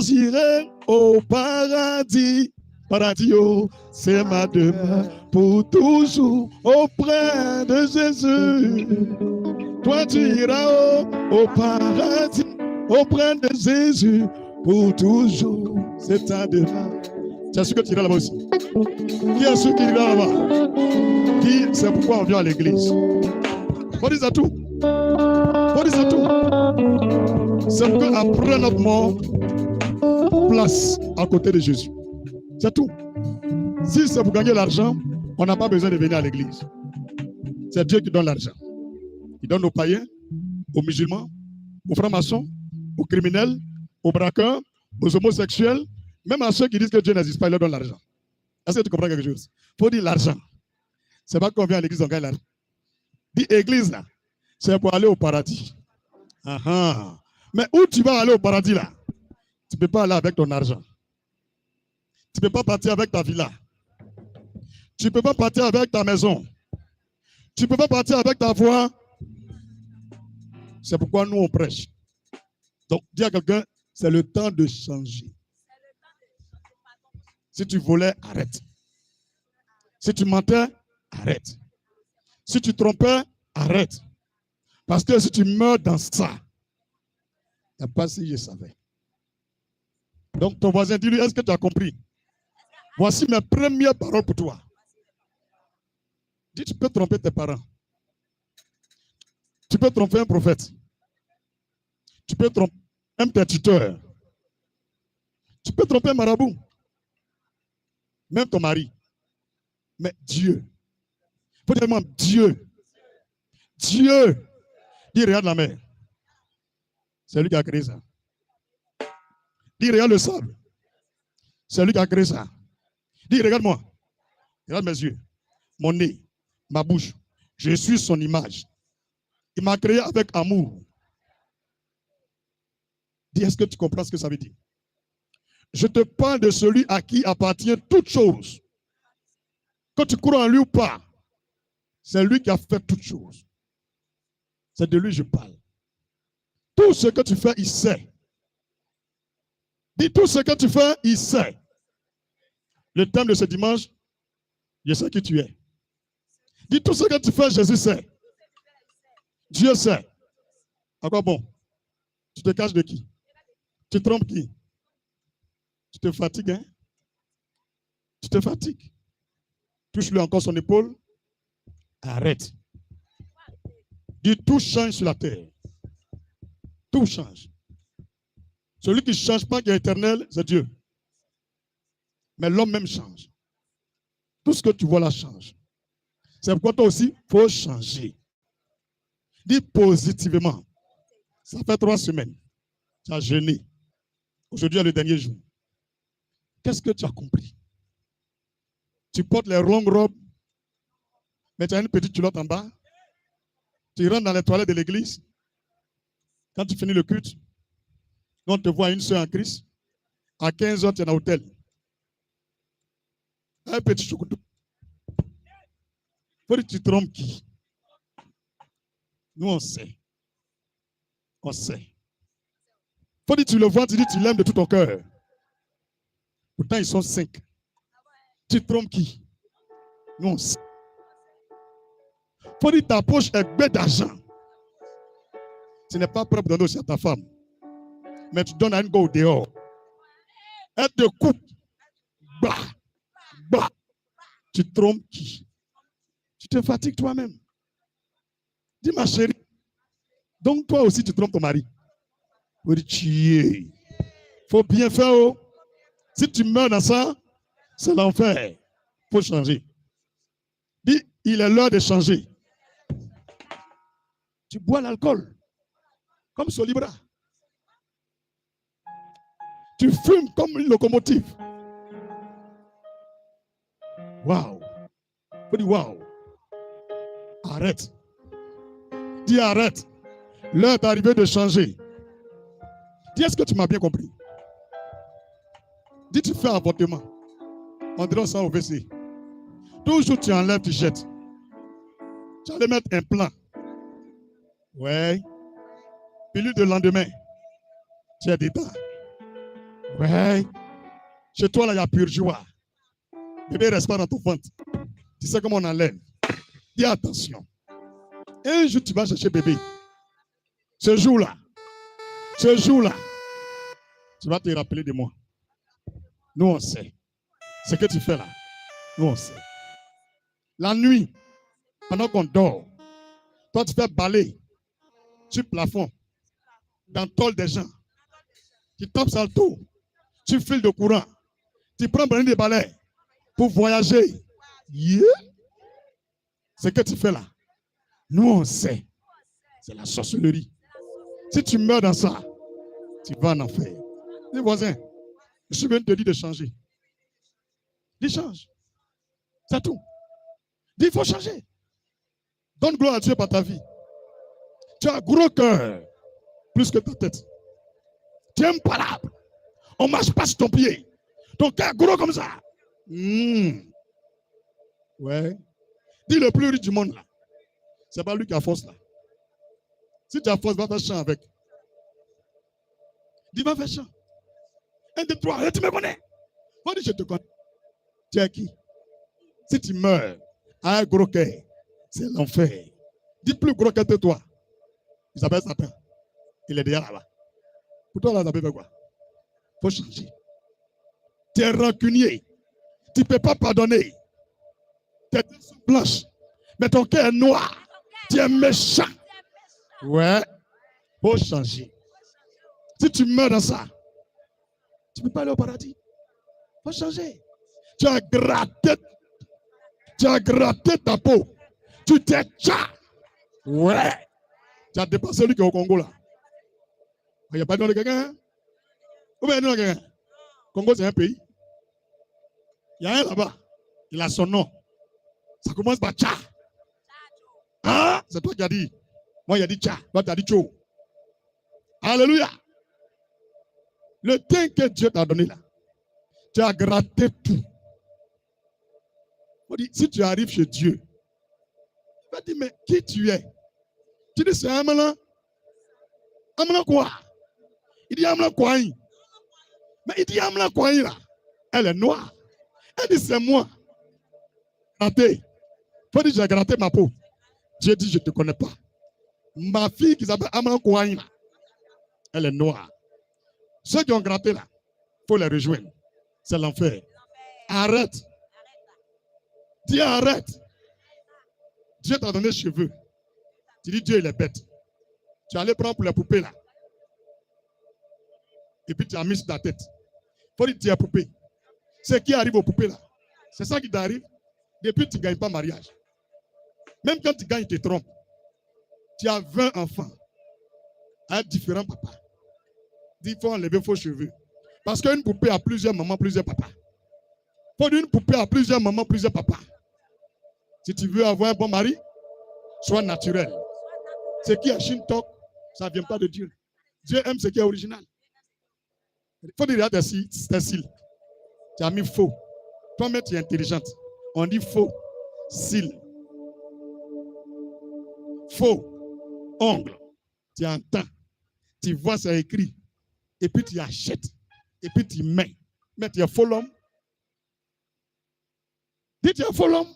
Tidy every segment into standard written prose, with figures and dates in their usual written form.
J'irai au paradis. Paradis, oh, c'est ma demeure pour toujours auprès de Jésus. Toi, tu iras au paradis auprès de Jésus pour toujours. C'est ta demeure. Tu es sûr que tu iras là-bas aussi? Qui est sûr qu'il ira là-bas? Qui, c'est pourquoi on vient à l'église. Faut dire ça tout. Faut dire ça tout. C'est pourquoi après notre mort, place à côté de Jésus. C'est tout. Si c'est pour gagner l'argent, on n'a pas besoin de venir à l'église. C'est Dieu qui donne l'argent. Il donne aux païens, aux musulmans, aux francs-maçons, aux criminels, aux braqueurs, aux homosexuels, même à ceux qui disent que Dieu n'existe pas, il leur donne l'argent. Est-ce que tu comprends quelque chose? Il faut dire l'argent. C'est pas qu'on vient à l'église, on gagne l'argent. Dis église là, c'est pour aller au paradis. Mais où tu vas aller au paradis là? Tu ne peux pas aller avec ton argent. Tu ne peux pas partir avec ta villa. Tu ne peux pas partir avec ta maison. Tu ne peux pas partir avec ta voix. C'est pourquoi nous on prêche. Donc dis à quelqu'un, c'est le temps de changer. Si tu volais, arrête. Si tu mentais, arrête. Si tu trompais, arrête. Parce que si tu meurs dans ça, il n'y a pas si je savais. Donc ton voisin, dis-lui, est-ce que tu as compris? Voici mes premières paroles pour toi. Dis, tu peux tromper tes parents. Tu peux tromper un prophète. Tu peux tromper même tes tuteurs. Tu peux tromper un marabout. Même ton mari. Mais Dieu. Il faut dire même Dieu. Dieu. Dis, regarde la mer. C'est lui qui a créé ça. Dis, regarde le sable. C'est lui qui a créé ça. Dis, regarde-moi. Regarde mes yeux. Mon nez. Ma bouche. Je suis son image. Il m'a créé avec amour. Dis, est-ce que tu comprends ce que ça veut dire? Je te parle de celui à qui appartient toute chose. Que tu crois en lui ou pas, c'est lui qui a fait toutes choses. C'est de lui que je parle. Tout ce que tu fais, il sait. Dis, tout ce que tu fais, il sait. Le thème de ce dimanche, je sais qui tu es. Dis, tout ce que tu fais, Jésus sait. Dieu sait. À quoi bon? Tu te caches de qui? Tu trompes qui? Tu te fatigues, hein? Tu te fatigues. Touche-lui encore son épaule. Arrête. Dis, tout change sur la terre. Tout change. Celui qui ne change pas, qui est éternel, c'est Dieu. Mais l'homme même change. Tout ce que tu vois là change. C'est pourquoi toi aussi, il faut changer. Dis positivement. Ça fait 3 semaines. Tu as jeûné. Aujourd'hui est le dernier jour. Qu'est-ce que tu as compris? Tu portes les longues robes, mais tu as une petite culotte en bas. Tu rentres dans les toilettes de l'église. Quand tu finis le culte, on te voit une soeur en Christ. À 15 heures, tu es dans l'hôtel. Un petit choucoutou. Faut que tu trompes qui? Nous, on sait. On sait. Faut que tu le vois, tu dis tu l'aimes de tout ton cœur. Pourtant, ils sont 5. Tu trompes qui? Nous, on sait. Faut dire ta poche est bête d'argent. Tu n'es pas prêt pour donner aussi à ta femme. Mais tu donnes à une go dehors. Elle te coupe. Bah, bah. Tu trompes qui? Tu te fatigues toi-même. Dis ma chérie. Donc toi aussi tu trompes ton mari. Faut dire tu faut bien faire. Oh. Si tu meurs dans ça, c'est l'enfer. Il faut changer. Dis, il est l'heure de changer. Tu bois l'alcool. Comme Solibra. Tu fumes comme une locomotive. Waouh. Faut dire waouh. Arrête. Dis arrête. L'heure est arrivée de changer. Dis, est-ce que tu m'as bien compris? Dis, tu fais avortement. On dirait ça au WC. Toujours tu enlèves, tu jettes. Tu allais mettre un plan. Ouais. Pilule de lendemain. Tu es dedans. Ouais. Chez toi, là, il y a pure joie. Bébé reste pas dans ton ventre. Tu sais comment on enlève. Dis attention. Un jour, tu vas chercher bébé. Ce jour-là, tu vas te rappeler de moi. Nous, on sait. Ce que tu fais là, nous, on sait. La nuit, pendant qu'on dort, toi, tu fais balai sur le plafond, dans le tôle des gens. Tu tapes sur le tour. Tu files de courant. Tu prends des balais pour voyager. Yeah. Ce que tu fais là, nous, on sait. C'est la sorcellerie. Si tu meurs dans ça, tu vas en enfer. Dis voisin, je suis venu te dire de changer. Dis change. C'est tout. Dis il faut changer. Donne gloire à Dieu par ta vie. Tu as un gros cœur, plus que ta tête. Tu es impalable. On ne marche pas sur ton pied. Ton cœur gros comme ça. Ouais. Dis le plus riche du monde là. C'est pas lui qui a force là. Si tu as force, va faire chant avec. Dis va faire chant. 1, 2, 3, tu me connais. Moi dis je te connais. Tu es qui? Si tu meurs à un gros cœur, c'est l'enfer. Dis plus gros que toi. Il s'appelle Satan. Il est déjà là-bas. Pour toi là, ça peut faire quoi? Il faut changer. Tu es rancunier. Tu ne peux pas pardonner. Tes dents sont blanches. Mais ton cœur est noir. Tu es méchant. Ouais. Il faut changer. Si tu meurs dans ça, tu ne peux pas aller au paradis. Il faut changer. Tu as gratté ta peau. Tu t'es tcha. Ouais. Tu as dépassé lui qui est au Congo là. Il n'y a pas de nom de quelqu'un. Où est le nom de quelqu'un? Congo, c'est un pays. Il y a un là-bas. Il a son nom. Ça commence par Tcha. Hein? C'est toi qui as dit. Moi, il a dit Tcha. Toi, tu as dit Tcho. Alléluia. Le temps que Dieu t'a donné là, tu as gratté tout. On dit, si tu arrives chez Dieu, il va dire, mais qui tu es? Tu dis, c'est Amala. Amala quoi? Il dit, Amala quoi? Mais il dit, Amala quoi là? Elle est noire. Elle dit, c'est moi. Gratté. Il faut dire, j'ai gratté ma peau. Dieu dit, je ne te connais pas. Ma fille qui s'appelle Amala quoi là, elle est noire. Ceux qui ont gratté là, il faut les rejoindre. C'est l'enfer. Arrête. Dis arrête. Dieu t'a donné cheveux. Tu dis Dieu il est bête. Tu es allé prendre pour les poupées là. Et puis tu as mis sur ta tête. Il faut dire tu es poupée. C'est qui arrive aux poupées là. C'est ça qui t'arrive. Depuis tu ne gagnes pas mariage. Même quand tu gagnes, tu te trompes. Tu as 20 enfants. Avec différents papas. Dis il faut enlever vos cheveux. Parce qu'une poupée a plusieurs mamans, plusieurs papas. Il faut dire une poupée a plusieurs mamans, plusieurs papas. Si tu veux avoir un bon mari, sois naturel. Ce qui est Shintok, ça ne vient pas de Dieu. Dieu aime ce qui est original. Il faut dire tes cils. Tu as mis faux. Toi-même, tu es intelligente. On dit faux cils. Faux ongles. Tu entends. Tu vois, c'est écrit. Et puis tu achètes. Et puis tu mets. Mais tu es faux l'homme. Dis tu es faux l'homme.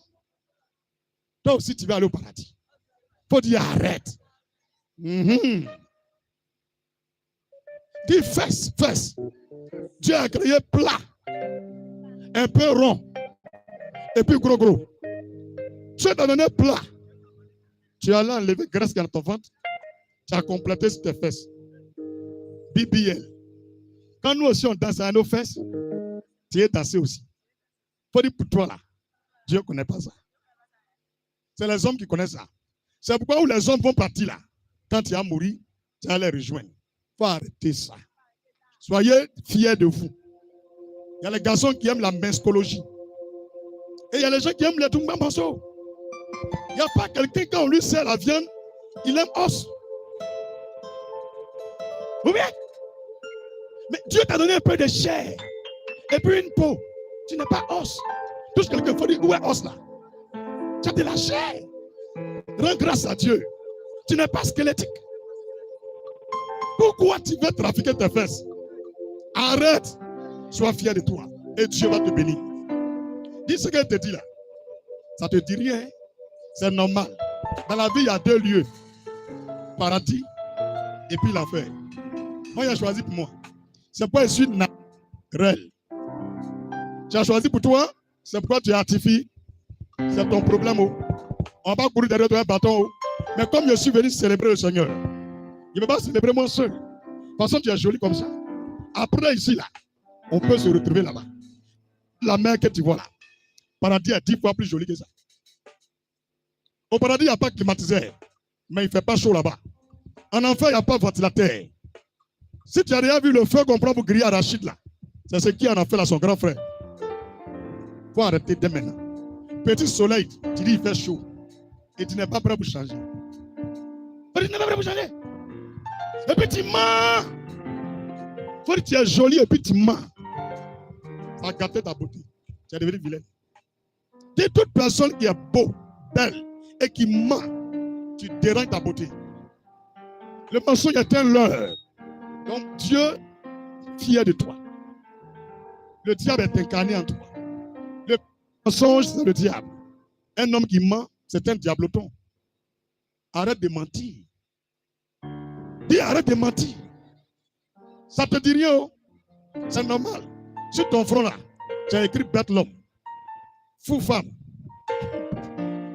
Toi aussi, tu vas aller au paradis. Il faut dire arrête. Dis fesse. Dieu a créé plat. Un peu rond. Et puis gros. Dieu t'a donné plat. Tu as là enlevé graisse dans ton ventre. Tu as complété sur tes fesses. BBL. Quand nous aussi on danse à nos fesses, tu es dansé aussi. Il faut dire pour toi là. Dieu ne connaît pas ça. C'est les hommes qui connaissent ça. C'est pourquoi où les hommes vont partir là. Quand tu as mouru, tu vas les rejoindre. Il faut arrêter ça. Soyez fiers de vous. Il y a les garçons qui aiment la mescologie. Et il y a les gens qui aiment les Tumba Manso. Il n'y a pas quelqu'un quand on lui sert la viande, il aime os. Vous voyez? Mais Dieu t'a donné un peu de chair. Et puis une peau. Tu n'es pas os. Touche quelqu'un, il faut dire où est os là? Tu as de la chair. Rends grâce à Dieu. Tu n'es pas squelettique. Pourquoi tu veux trafiquer tes fesses? Arrête. Sois fier de toi et Dieu va te bénir. Dis ce qu'elle te dit là. Ça te dit rien. C'est normal. Dans la vie, il y a deux lieux. Paradis et puis l'enfer. Moi, il a choisi pour moi. C'est pas une suite naturelle. Tu as choisi pour toi, c'est pourquoi tu es artifié. C'est ton problème. Oh. On va pas courir derrière toi un bâton. Oh. Mais comme je suis venu célébrer le Seigneur, je ne vais pas célébrer moi seul. De toute façon, tu es joli comme ça. Après, ici, là, on peut se retrouver là-bas. La mer que tu vois là, paradis est 10 fois plus joli que ça. Au paradis, il n'y a pas de climatiseur, mais il ne fait pas chaud là-bas. En enfer, il n'y a pas de ventilateur. Si tu as déjà vu le feu qu'on prend pour griller Arachide là, c'est ce qui en a fait là son grand frère. Il faut arrêter dès maintenant. Petit soleil, tu dis il fait chaud. Et tu n'es pas prêt pour changer. Tu n'es pas prêt pour changer. Et puis tu mens. Il faut que tu es joli et puis tu mens. Ça a gâté ta beauté. Tu es devenu vilaine. Dis toute personne qui est beau, belle et qui ment, tu déranges ta beauté. Le mensonge est un leurre. Donc Dieu est fier de toi. Le diable est incarné en toi. Le mensonge, c'est le diable. Un homme qui ment, c'est un diabloton. Arrête de mentir. Dis arrête de mentir. Ça te dit rien. C'est normal. Sur ton front là, tu as écrit bête l'homme. Fou femme.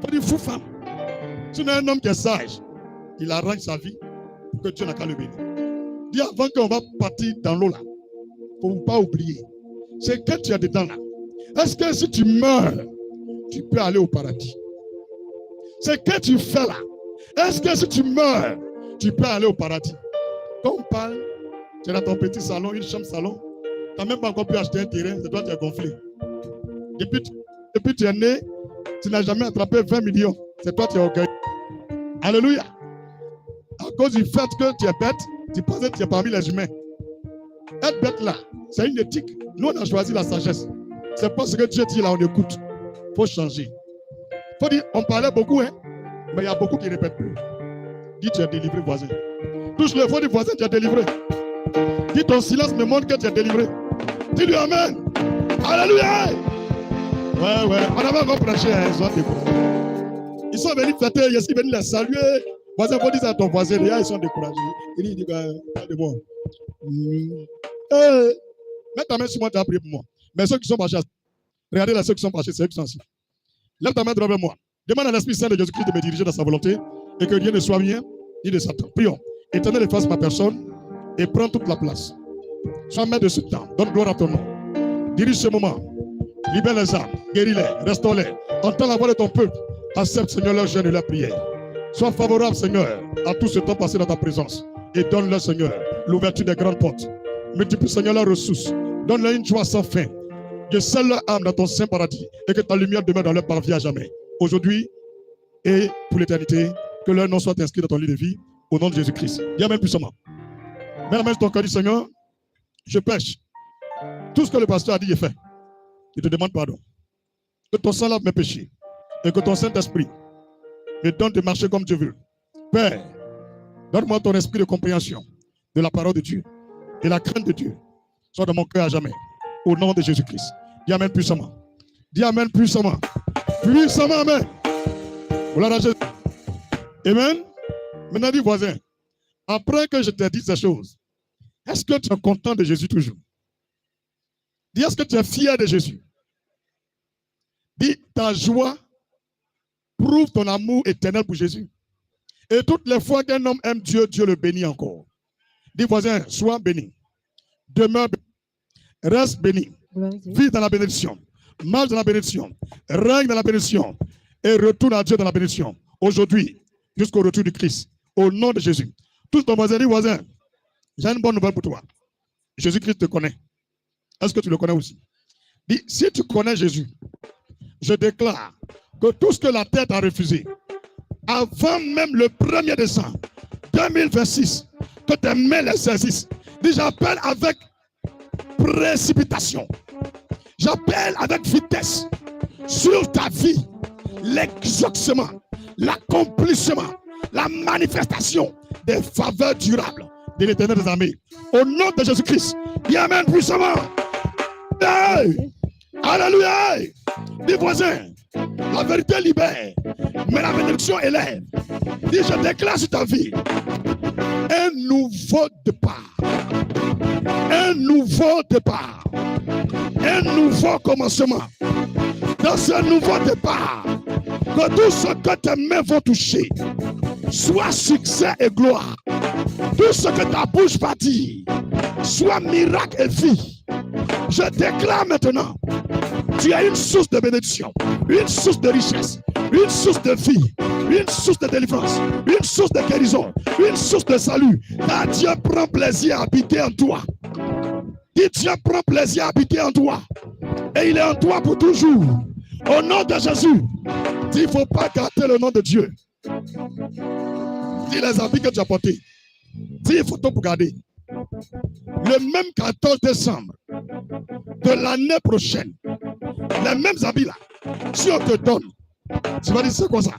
Tu dis fou femme. Si tu es un homme qui est sage, il arrange sa vie pour que Dieu n'a qu'à le bénir. Dis avant qu'on va partir dans l'eau là, il ne faut pas oublier. C'est que tu as dedans là. Est-ce que si tu meurs, tu peux aller au paradis? C'est que tu fais là. Est-ce que si tu meurs, tu peux aller au paradis? Quand on parle, tu es dans ton petit salon, une chambre salon, tu n'as même pas encore pu acheter un terrain, c'est toi qui as gonflé. Depuis tu es né, tu n'as jamais attrapé 20 millions, c'est toi qui as orgueilleux. Alléluia. À cause du fait que tu es bête, tu penses que tu es parmi les humains. Être bête là, c'est une éthique. Nous, on a choisi la sagesse. C'est pas ce que Dieu dit là, on écoute. Il faut changer. Il faut dire, on parlait beaucoup, hein, mais il y a beaucoup qui ne répètent plus. Dis, tu es délivré, voisin. Touche le fond du voisin, tu es délivré. Dis, ton silence me montre que tu es délivré. Dis-lui Amen. Alléluia. Ouais. On avait encore prêché, hein, ils sont venus fêter, ils sont venus les saluer. Voisin, il faut dire à ton voisin, ils sont découragés. Il dit, de moi. Mets ta main sur moi, tu as prié pour moi. Mais ceux qui sont fâchés, regardez là, ceux qui sont fâchés, c'est eux qui sont assis. Lève ta main devant moi. Demande à l'Esprit Saint de Jésus-Christ de me diriger dans sa volonté et que rien ne soit mien ni de Satan. Prions. Éternel, efface ma personne et prends toute la place. Sois maître de ce temps. Donne gloire à ton nom. Dirige ce moment. Libère les âmes. Guéris-les. Restaure-les. Entends la voix de ton peuple. Accepte, Seigneur, leur jeûne et leur prière. Sois favorable, Seigneur, à tout ce temps passé dans ta présence. Et donne-leur, Seigneur, l'ouverture des grandes portes. Multiplie, Seigneur, leurs ressources. Donne-leur une joie sans fin. Je scelle leur âme dans ton saint paradis et que ta lumière demeure dans leur parvis à jamais. Aujourd'hui et pour l'éternité, que leur nom soit inscrit dans ton livre de vie au nom de Jésus-Christ. Dis Amen puissamment. Mets la main sur ton cœur, dis Seigneur, je pêche. Tout ce que le pasteur a dit est fait. Il te demande pardon. Que ton sang lave mes péchés et que ton Saint-Esprit me donne de marcher comme Dieu veut. Père, donne-moi ton esprit de compréhension de la parole de Dieu et la crainte de Dieu soit dans mon cœur à jamais. Au nom de Jésus-Christ. Dis Amen puissamment. Dis Amen puissamment. Puissamment, Amen. Voilà Jésus. Amen. Maintenant, dis voisin, après que je t'ai dit ces choses, est-ce que tu es content de Jésus toujours? Dis, est-ce que tu es fier de Jésus? Dis, ta joie prouve ton amour éternel pour Jésus. Et toutes les fois qu'un homme aime Dieu, Dieu le bénit encore. Dis, voisin, sois béni. Demeure béni. Reste béni. Vis dans la bénédiction. Marche dans la bénédiction. Règne dans la bénédiction. Et retourne à Dieu dans la bénédiction. Aujourd'hui, jusqu'au retour du Christ. Au nom de Jésus. Tous ton voisin, dis voisin, j'ai une bonne nouvelle pour toi. Jésus-Christ te connaît. Est-ce que tu le connais aussi? Dis, si tu connais Jésus, je déclare que tout ce que la terre a refusé, avant même le 1er décembre 2026, que tes mains les saisissent. Dis, j'appelle avec précipitation. J'appelle avec vitesse sur ta vie l'exaucement, l'accomplissement, la manifestation des faveurs durables de l'Éternel des armées. Au nom de Jésus-Christ, dis Amen puissamment. Hey! Alléluia! Dis voisin, la vérité libère, mais la bénédiction élève. Dis, je déclare sur ta vie un nouveau départ. Un nouveau départ. Un nouveau commencement. Dans ce nouveau départ, que tout ce que tes mains vont toucher soit succès et gloire. Tout ce que ta bouche va dire soit miracle et vie. Je déclare maintenant, tu as une source de bénédiction, une source de richesse, une source de vie, une source de délivrance, une source de guérison, une source de salut. Car Dieu prend plaisir à habiter en toi. Et Dieu prend plaisir à habiter en toi. Et il est en toi pour toujours. Au nom de Jésus, il ne faut pas gâter le nom de Dieu. Dis les habits que tu as portés. Dis les photos pour garder. Le même 14 décembre de l'année prochaine, les mêmes habits là, si on te donne, tu vas dire c'est quoi ça?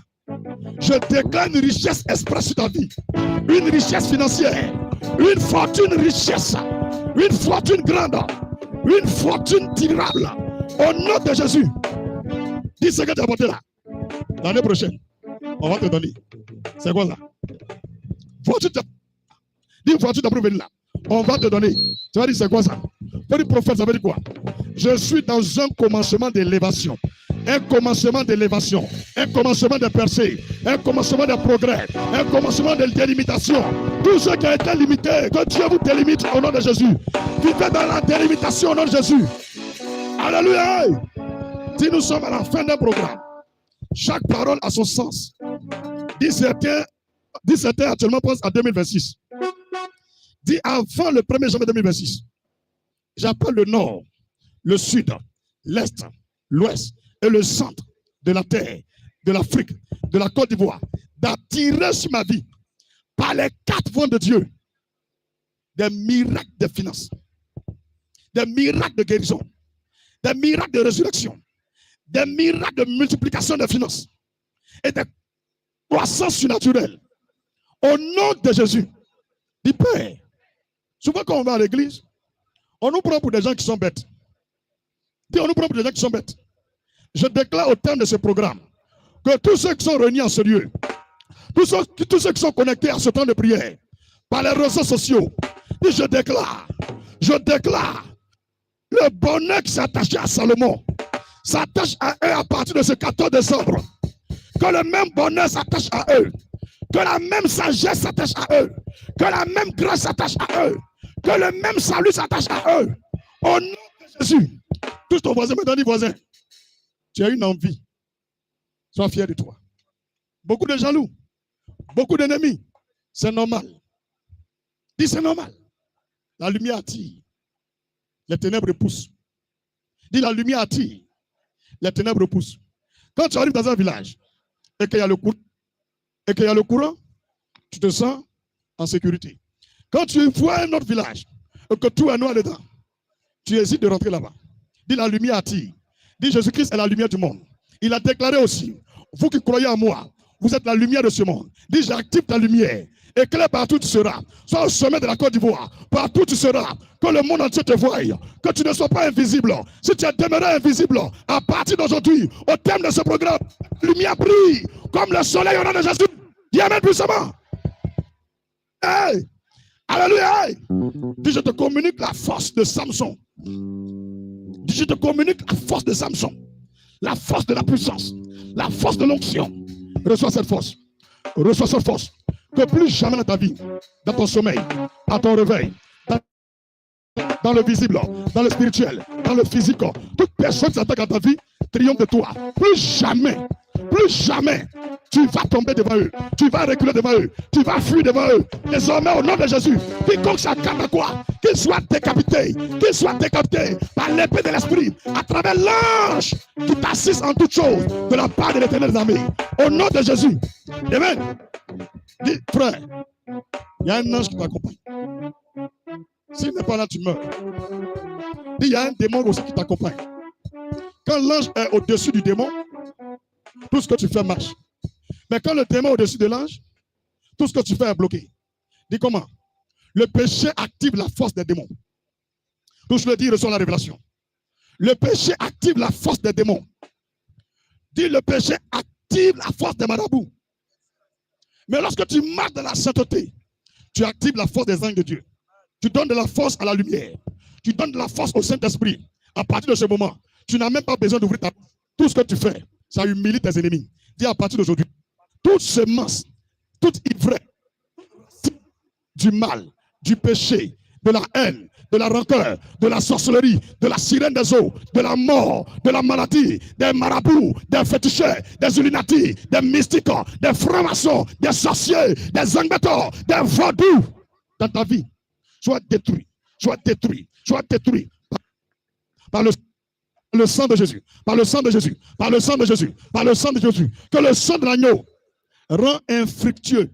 Je déclare une richesse express sur ta vie, une richesse financière, une fortune richesse, une fortune grande, une fortune durable. Au nom de Jésus, dis ce que tu as porté là. L'année prochaine, on va te donner. C'est quoi ça? Dis une voiture d'après venir là. On va te donner. Tu vas dire c'est quoi ça? Tu vas dire prophète, ça veut dire quoi? Je suis dans un commencement d'élévation. Un commencement d'élévation. Un commencement de percée. Un commencement de progrès. Un commencement de délimitation. Tout ce qui a été limité, que Dieu vous délimite au nom de Jésus. Vivez dans la délimitation au nom de Jésus. Alléluia. Si nous sommes à la fin d'un programme, chaque parole a son sens. Dis certains actuellement pensent à 2026. Dis avant le 1er janvier 2026. J'appelle le nord, le sud, l'est, l'ouest et le centre de la terre, de l'Afrique, de la Côte d'Ivoire, d'attirer sur ma vie, par les 4 vents de Dieu, des miracles de finances, des miracles de guérison, des miracles de résurrection, des miracles de multiplication de finances et de croissance surnaturelle. Au nom de Jésus, dis Père, souvent quand on va à l'église, on nous prend pour des gens qui sont bêtes. Dis, on nous prend pour des gens qui sont bêtes. Je déclare au terme de ce programme que tous ceux qui sont réunis en ce lieu, tous ceux qui sont connectés à ce temps de prière, par les réseaux sociaux, dis, je déclare, le bonheur qui s'attache à Salomon s'attache à eux à partir de ce 14 décembre. Que le même bonheur s'attache à eux. Que la même sagesse s'attache à eux. Que la même grâce s'attache à eux. Que le même salut s'attache à eux. Au nom de Jésus. Tous ton voisin, maintenant dis voisin. Tu as une envie. Sois fier de toi. Beaucoup de jaloux. Beaucoup d'ennemis. C'est normal. Dis c'est normal. La lumière attire. Les ténèbres poussent. Dis la lumière attire. Les ténèbres poussent. Quand tu arrives dans un village et qu'il y a le courant, tu te sens en sécurité. Quand tu vois un autre village et que tout est noir dedans, tu hésites de rentrer là-bas. Dis la lumière attire. Dis Jésus-Christ est la lumière du monde. Il a déclaré aussi, vous qui croyez en moi, vous êtes la lumière de ce monde. Dis j'active ta lumière. Éclaire partout où tu seras. Sois au sommet de la Côte d'Ivoire. Partout où tu seras. Que le monde entier te voie. Que tu ne sois pas invisible. Si tu es demeuré invisible, à partir d'aujourd'hui, au terme de ce programme, la lumière brille comme le soleil au nom de Jésus. Dis amen puissamment. Hey! Alléluia! Dis je te communique la force de Samson. Dis je te communique la force de Samson. La force de la puissance. La force de l'onction. Reçois cette force. Reçois cette force. Que plus jamais dans ta vie, dans ton sommeil, à ton réveil, dans le visible, dans le spirituel, dans le physique, toute personne qui s'attaque à ta vie triomphe de toi. Plus jamais, tu vas tomber devant eux, tu vas reculer devant eux, tu vas fuir devant eux. Désormais, au nom de Jésus, quiconque s'attaque à quoi, qu'il soit décapité par l'épée de l'esprit, à travers l'ange qui t'assiste en toutes choses de la part de l'Éternel des armées. Au nom de Jésus. Amen. Dis, frère, il y a un ange qui t'accompagne. S'il n'est pas là, tu meurs. Dis, il y a un démon aussi qui t'accompagne. Quand l'ange est au-dessus du démon, tout ce que tu fais marche. Mais quand le démon est au-dessus de l'ange, tout ce que tu fais est bloqué. Dis comment? Le péché active la force des démons. Donc je le dis, reçois la révélation. Le péché active la force des démons. Dis, le péché active la force des marabouts. Mais lorsque tu marches dans la sainteté, tu actives la force des anges de Dieu. Tu donnes de la force à la lumière. Tu donnes de la force au Saint-Esprit. À partir de ce moment, tu n'as même pas besoin d'ouvrir ta bouche. Tout ce que tu fais, ça humilie tes ennemis. Dis à partir d'aujourd'hui, toute semence, toute ivresse du mal, du péché, de la haine, de la rancœur, de la sorcellerie, de la sirène des eaux, de la mort, de la maladie, des marabouts, des féticheurs, des illuminatis, des mystiques, des francs-maçons, des sorciers, des enquêteurs, des vaudous dans ta vie, soit détruit, soit détruit, soit détruit par le sang de Jésus, par le sang de Jésus, par le sang de Jésus, par le sang de Jésus. Que le sang de l'agneau rend infructueux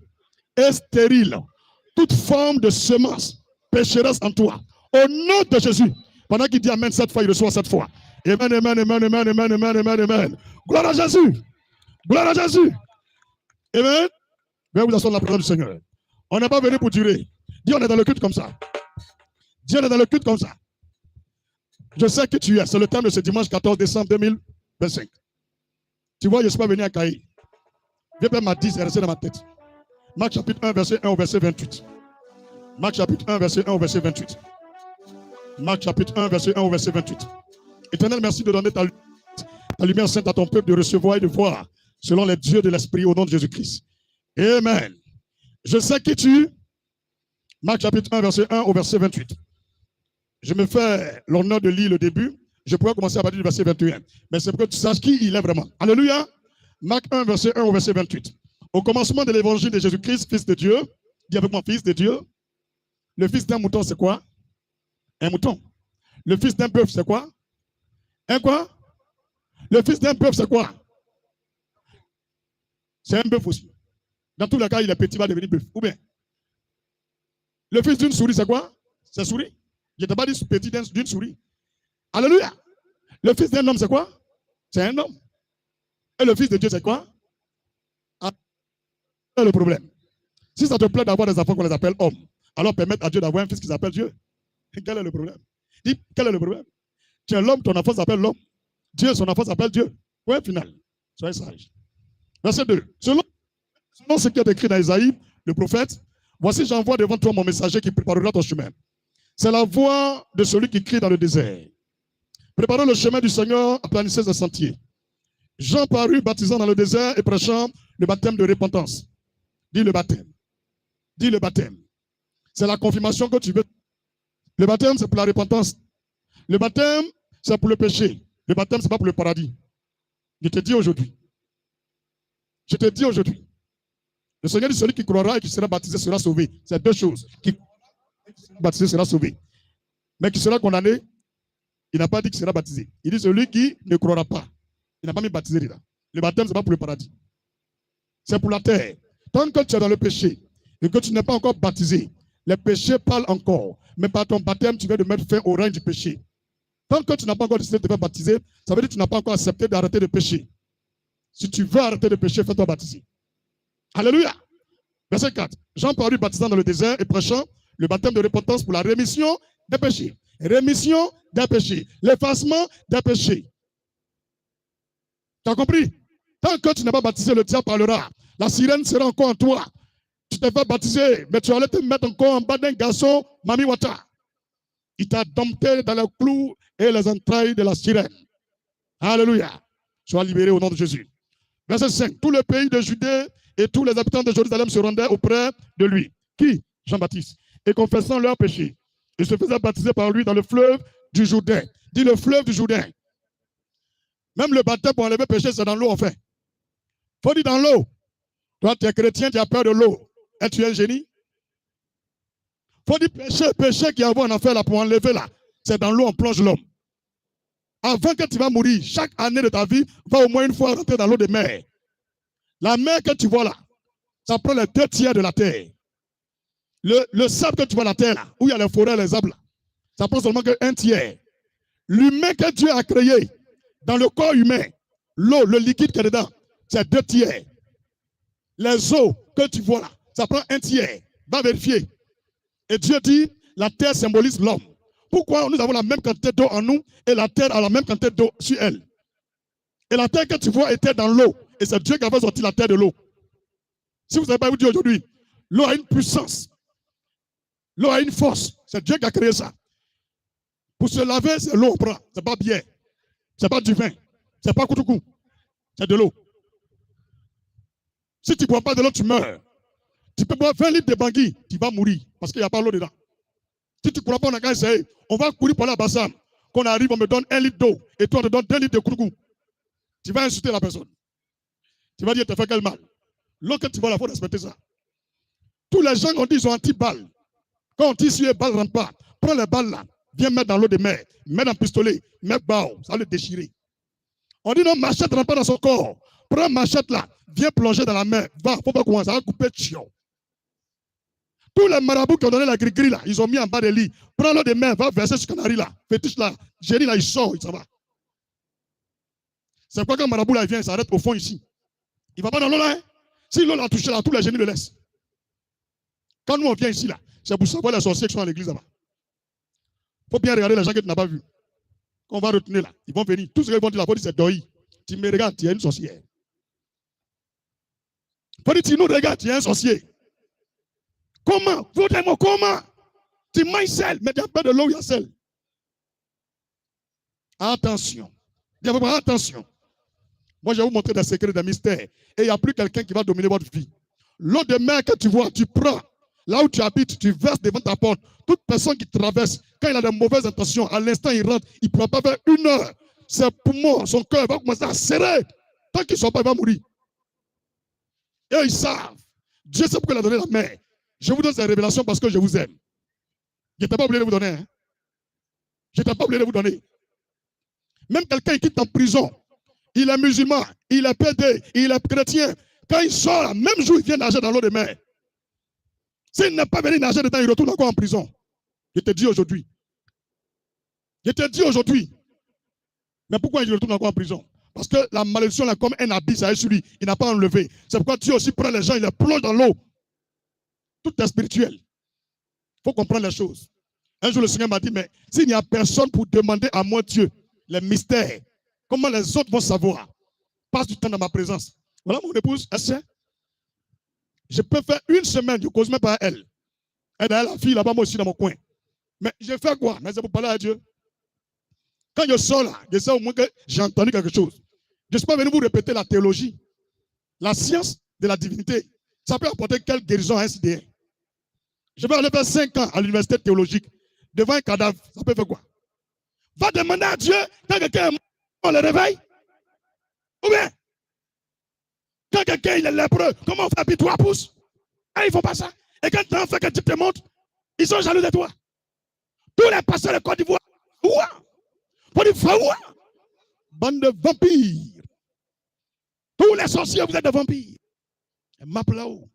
et stérile toute forme de semence pécheresse en toi. Au nom de Jésus. Pendant qu'il dit amen 7 fois, il reçoit 7 fois. Amen, amen, amen, amen, amen, amen, amen, amen. Gloire à Jésus. Gloire à Jésus. Amen. Viens vous asseoir dans la présence du Seigneur. On n'est pas venu pour durer. Dis, on est dans le culte comme ça. Dis, on est dans le culte comme ça. Je sais que tu es. C'est le thème de ce dimanche 14 décembre 2025. Tu vois, je ne suis pas venu à Caï. Viens faire ma 10 et rester dans ma tête. Marc chapitre 1, verset 1 au verset 28. Marc chapitre 1, verset 1 au verset 28. Marc chapitre 1, verset 1 au verset 28. Éternel, merci de donner ta lumière sainte à ton peuple, de recevoir et de voir selon les dieux de l'Esprit au nom de Jésus-Christ. Amen. Je sais qui tu es. Marc chapitre 1, verset 1 au verset 28. Je me fais l'honneur de lire le début. Je pourrais commencer à partir du verset 21. Mais c'est pour que tu saches qui il est vraiment. Alléluia. Marc 1, verset 1 au verset 28. Au commencement de l'évangile de Jésus-Christ, fils de Dieu, dis avec moi, fils de Dieu. Le fils d'un mouton, c'est quoi? Un mouton. Le fils d'un bœuf, c'est quoi? Un quoi? Le fils d'un bœuf, c'est quoi? C'est un bœuf aussi. Dans tous les cas, il est petit, il va devenir bœuf. Ou bien? Le fils d'une souris, c'est quoi? C'est souris. Je ne t'ai pas dit petit d'une souris. Alléluia. Le fils d'un homme, c'est quoi? C'est un homme. Et le fils de Dieu, c'est quoi? Quel est le problème? Si ça te plaît d'avoir des enfants qu'on les appelle hommes, alors permettre à Dieu d'avoir un fils qui s'appelle Dieu. Quel est le problème? Dis, quel est le problème? Tu es l'homme, ton enfant s'appelle l'homme. Dieu, son enfant s'appelle Dieu. Point final. Soyez sage. Verset 2. Selon ce qui est écrit dans Isaïe, le prophète, voici j'envoie devant toi mon messager qui préparera ton chemin. C'est la voix de celui qui crie dans le désert. Préparez le chemin du Seigneur, aplanissez ses sentiers. Jean parut baptisant dans le désert et prêchant le baptême de repentance. Dis le baptême. Dis le baptême. C'est la confirmation que tu veux. Le baptême, c'est pour la repentance. Le baptême, c'est pour le péché. Le baptême, ce n'est pas pour le paradis. Je te dis aujourd'hui. Je te dis aujourd'hui. Le Seigneur dit celui qui croira et qui sera baptisé sera sauvé. C'est deux choses. Qui sera baptisé sera sauvé. Mais qui sera condamné, il n'a pas dit qu'il sera baptisé. Il dit celui qui ne croira pas. Il n'a pas mis baptisé là. Le baptême, ce n'est pas pour le paradis. C'est pour la terre. Tant que tu es dans le péché et que tu n'es pas encore baptisé, les péchés parlent encore. Mais par ton baptême, tu viens de mettre fin au règne du péché. Tant que tu n'as pas encore décidé de te faire baptiser, ça veut dire que tu n'as pas encore accepté d'arrêter de pécher. Si tu veux arrêter de pécher, fais-toi baptiser. Alléluia. Verset 4. Jean parut baptisant dans le désert et prêchant le baptême de repentance pour la rémission des péchés. Rémission des péchés. L'effacement des péchés. Tu as compris? Tant que tu n'es pas baptisé, le diable parlera. La sirène sera encore en toi. Tu t'es fait baptiser, mais tu allais te mettre encore en bas d'un garçon, Mami Wata. Il t'a dompté dans les clous et les entrailles de la sirène. Alléluia. Sois libéré au nom de Jésus. Verset 5. Tout le pays de Judée et tous les habitants de Jérusalem se rendaient auprès de lui. Qui? Jean-Baptiste. Et confessant leurs péchés. Ils se faisaient baptiser par lui dans le fleuve du Jourdain. Dis le fleuve du Jourdain. Même le baptême pour enlever le péché, c'est dans l'eau, en fait. Il faut dire dans l'eau. Toi, tu es chrétien, tu as peur de l'eau. Et tu es un génie. Il faut dire péché qui envoie en enfer là, pour enlever là. C'est dans l'eau, on plonge l'homme. Avant que tu vas mourir, chaque année de ta vie, va au moins une fois rentrer dans l'eau de mer. La mer que tu vois là, ça prend les 2 tiers de la terre. Le sable que tu vois la terre là, où il y a les forêts, les arbres là, ça prend seulement que 1 tiers. L'humain que Dieu a créé, dans le corps humain, l'eau, le liquide qui est dedans, c'est 2 tiers. Les eaux que tu vois là, ça prend 1 tiers. Va vérifier. Et Dieu dit, la terre symbolise l'homme. Pourquoi nous avons la même quantité d'eau en nous et la terre a la même quantité d'eau sur elle? Et la terre que tu vois était dans l'eau. Et c'est Dieu qui a fait sortir la terre de l'eau. Si vous n'avez pas dit aujourd'hui, l'eau a une puissance. L'eau a une force. C'est Dieu qui a créé ça. Pour se laver, c'est l'eau on prend. Ce n'est pas bière. Ce n'est pas du vin. Ce n'est pas koutoukou. C'est de l'eau. Si tu ne bois pas de l'eau, tu meurs. Tu peux boire 20 litres de bangui, tu vas mourir. Parce qu'il n'y a pas l'eau dedans. Si tu ne crois pas, on a qu'à essayer. On va courir pour la Bassam. Quand on arrive, on me donne 1 litre d'eau. Et toi, on te donne 2 litres de koutoukou. Tu vas insulter la personne. Tu vas dire, tu as fait quel mal. L'eau que tu vois là, il faut respecter ça. Tous les gens ont dit, ils sont anti-balles. Quand on dit, si les balles ne rentrent pas, prends les balles là, viens mettre dans l'eau de mer, mets dans le pistolet, mets bao, ça va le déchirer. On dit, non, machette ne rentre pas dans son corps. Prends machette là, viens plonger dans la mer. Va, faut pas commencer, ça va couper chion. Tous les marabouts qui ont donné la gris-gris là, ils ont mis en bas des lits. Prends l'eau de mer, va verser ce canari là. Fétiche là, génie là, il sort, il s'en va. C'est quoi quand marabout là, il vient, il s'arrête au fond ici. Il ne va pas dans l'eau là. Hein? Si l'eau l'a touché là, tous les génies le laissent. Quand nous on vient ici là, c'est pour savoir les sorciers qui sont à l'église là-bas. Il faut bien regarder les gens que tu n'as pas vus. Quand on va retenir là, ils vont venir. Tout ce qu'ils vont dire là, il faut dire c'est Doi. Tu me regardes, tu es une sorcière. Il faut dire tu nous regardes, tu es un sorcier. Comment? Vous dites moi comment? Tu manges sel, mais il n'y a pas de l'eau, il y a sel. Attention. Attention. Moi, je vais vous montrer des secrets, des mystères. Et il n'y a plus quelqu'un qui va dominer votre vie. L'eau de mer que tu vois, tu prends. Là où tu habites, tu verses devant ta porte. Toute personne qui traverse, quand il a de mauvaises intentions, à l'instant il rentre, il ne pourra pas faire 1 heure. Ses poumons, son cœur va commencer à serrer. Tant qu'il ne sort pas, il va mourir. Et ils savent. Dieu sait pourquoi il a donné la mer. Je vous donne ces révélations parce que je vous aime. Je n'étais pas oublié de vous donner. Hein? Je n'étais pas oublié de vous donner. Même quelqu'un qui est en prison, il est musulman, il est pédé, il est chrétien. Quand il sort, même jour, il vient nager dans l'eau de mer. S'il n'est pas venu nager dedans, il retourne encore en prison. Je te dis aujourd'hui. Je te dis aujourd'hui. Mais pourquoi il retourne encore en prison? Parce que la malédiction est comme un habit, ça est sur lui. Il n'a pas enlevé. C'est pourquoi Dieu aussi prend les gens, il les plonge dans l'eau. Tout est spirituel. Il faut comprendre les choses. Un jour, le Seigneur m'a dit, mais s'il n'y a personne pour demander à moi, Dieu, les mystères, comment les autres vont savoir? Passe du temps dans ma présence. Voilà mon épouse, elle sait. Je peux faire 1 semaine, je ne cause même pas à elle. Elle a la fille là-bas, moi aussi dans mon coin. Mais je fais quoi? Mais c'est pour parler à Dieu. Quand je sors là, je sais au moins que j'ai entendu quelque chose. Je ne suis pas venu vous répéter la théologie. La science de la divinité. Ça peut apporter quelle guérison à un CDN. Je vais aller faire 5 ans à l'université théologique. Devant un cadavre, ça peut faire quoi? Va demander à Dieu quand quelqu'un est mort, on le réveille. Ou bien, quand quelqu'un il est lépreux, comment on fait appuyer 3 pouces? Ah, ils ne font pas ça. Et quand tu en fais que Dieu te montre, ils sont jaloux de toi. Tous les pasteurs de Côte d'Ivoire, pour dire faoua, bande de vampires. Tous les sorciers, vous êtes des vampires. Et map là-haut.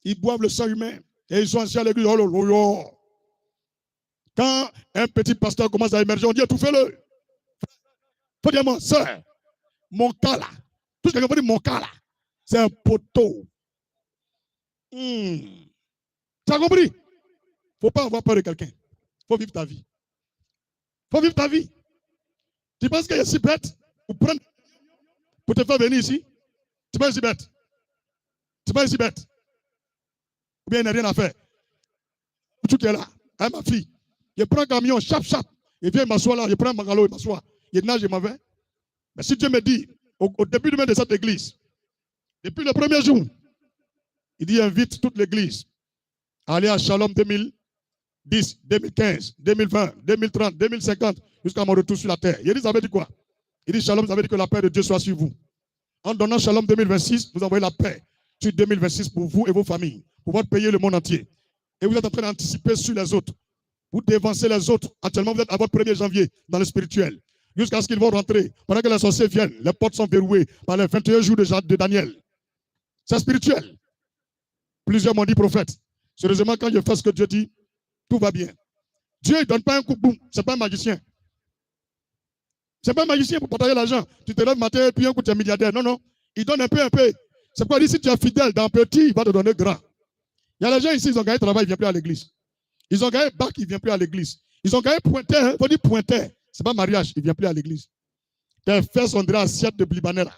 Ils boivent le sang humain. Et ils sont assis à l'église. Oh, oh, oh. Quand un petit pasteur commence à émerger, on dit étouffez-le. Il faut dire moi, sœur, mon cas là, tout ce que je veux dire, mon cas là, c'est un poteau. Tu as compris? Il ne faut pas avoir peur de quelqu'un. Il faut vivre ta vie. Il faut vivre ta vie. Tu penses qu'il est si bête pour prendre pour te faire venir ici? Tu penses si bête? Tu penses si bête? Ou bien il n'y a rien à faire? Tout qui est là, hein, ma fille. Je prends un camion, chap, il vient m'asseoir là, je prends un bungalow, il m'assoit. Il nage, il m'en va. Mais si Dieu me dit, au début de cette église, depuis le premier jour, il dit invite toute l'église à aller à Shalom 2010, 2015, 2020, 2030, 2050, jusqu'à mon retour sur la terre. Il dit, ça veut dire quoi? Il dit, Shalom, ça veut dire que la paix de Dieu soit sur vous. En donnant Shalom 2026, vous envoyez la paix sur 2026 pour vous et vos familles, pour votre pays et le monde entier. Et vous êtes en train d'anticiper sur les autres. Vous dévancez les autres. Actuellement, vous êtes à votre 1er janvier dans le spirituel. Jusqu'à ce qu'ils vont rentrer. Pendant que les sorciers viennent, les portes sont verrouillées par les 21 jours de Daniel. C'est spirituel. Plusieurs m'ont dit prophète. Sérieusement, quand je fais ce que Dieu dit, tout va bien. Dieu ne donne pas un coup de boum. Ce n'est pas un magicien. Ce n'est pas un magicien pour partager l'argent. Tu te lèves le matin et puis un coup tu es milliardaire. Non, non. Il donne un peu. C'est pourquoi il dit si tu es fidèle dans petit, il va te donner grand. Il y a les gens ici, ils ont gagné travail, ils ne viennent plus à l'église. Ils ont gagné bac, ils ne viennent plus à l'église. Ils ont gagné pointeur, il faut dire pointeur. Ce n'est pas mariage, il ne vient plus à l'église. Tes fesses, on dirait assiette de Libanais là.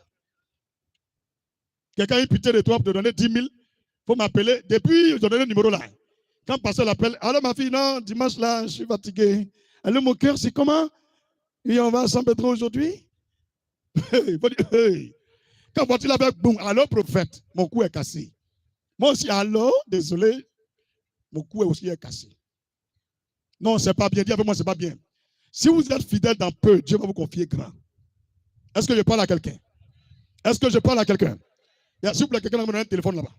Quelqu'un a eu pitié de toi pour te donner 10 000, il faut m'appeler. Depuis, je donne le numéro là. Quand le pasteur l'appelle, alors ma fille, non, dimanche là, je suis fatigué. Alors mon cœur, c'est comment? Et on va à San Pedro aujourd'hui? Il faut dire, hey. Quand vois-tu avec boum, alors prophète, mon cou est cassé. Moi aussi, alors, désolé, mon cou est aussi cassé. Non, c'est pas bien. Dis avec moi, c'est pas bien. Si vous êtes fidèle dans peu, Dieu va vous confier grand. Est-ce que je parle à quelqu'un? Est-ce que je parle à quelqu'un? S'il vous plaît, quelqu'un me donne un téléphone là-bas.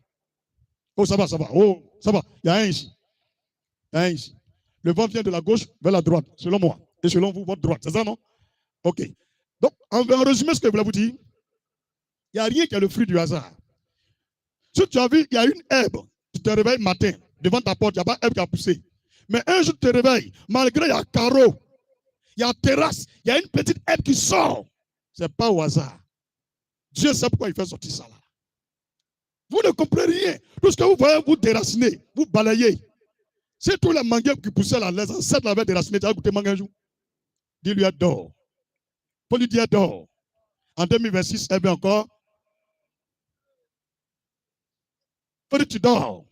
Oh, ça va, ça va. Oh, ça va. Il y a un ici. Il y a un ici. Le vent vient de la gauche vers la droite, selon moi. Et selon vous, votre droite. C'est ça, non? OK. Donc, en résumé, ce que je voulais vous dire, il n'y a rien qui est le fruit du hasard. Si tu as vu, il y a une herbe, tu te réveilles le matin, devant ta porte, il n'y a pas herbe qui a poussé. Mais un jour, tu te réveilles, malgré il y a carreau, il y a terrasse, il y a une petite herbe qui sort. Ce n'est pas au hasard. Dieu sait pourquoi il fait sortir ça là. Vous ne comprenez rien. Tout ce que vous voyez, vous déracinez, vous balayez. C'est tous les manguiers qui poussaient là, les ancêtres l'avaient déraciné. Tu as goûté mangue un jour? Dis-lui, adore. Faut lui dire, adore. En 2026, elle vient encore. Faut dire, tu dors.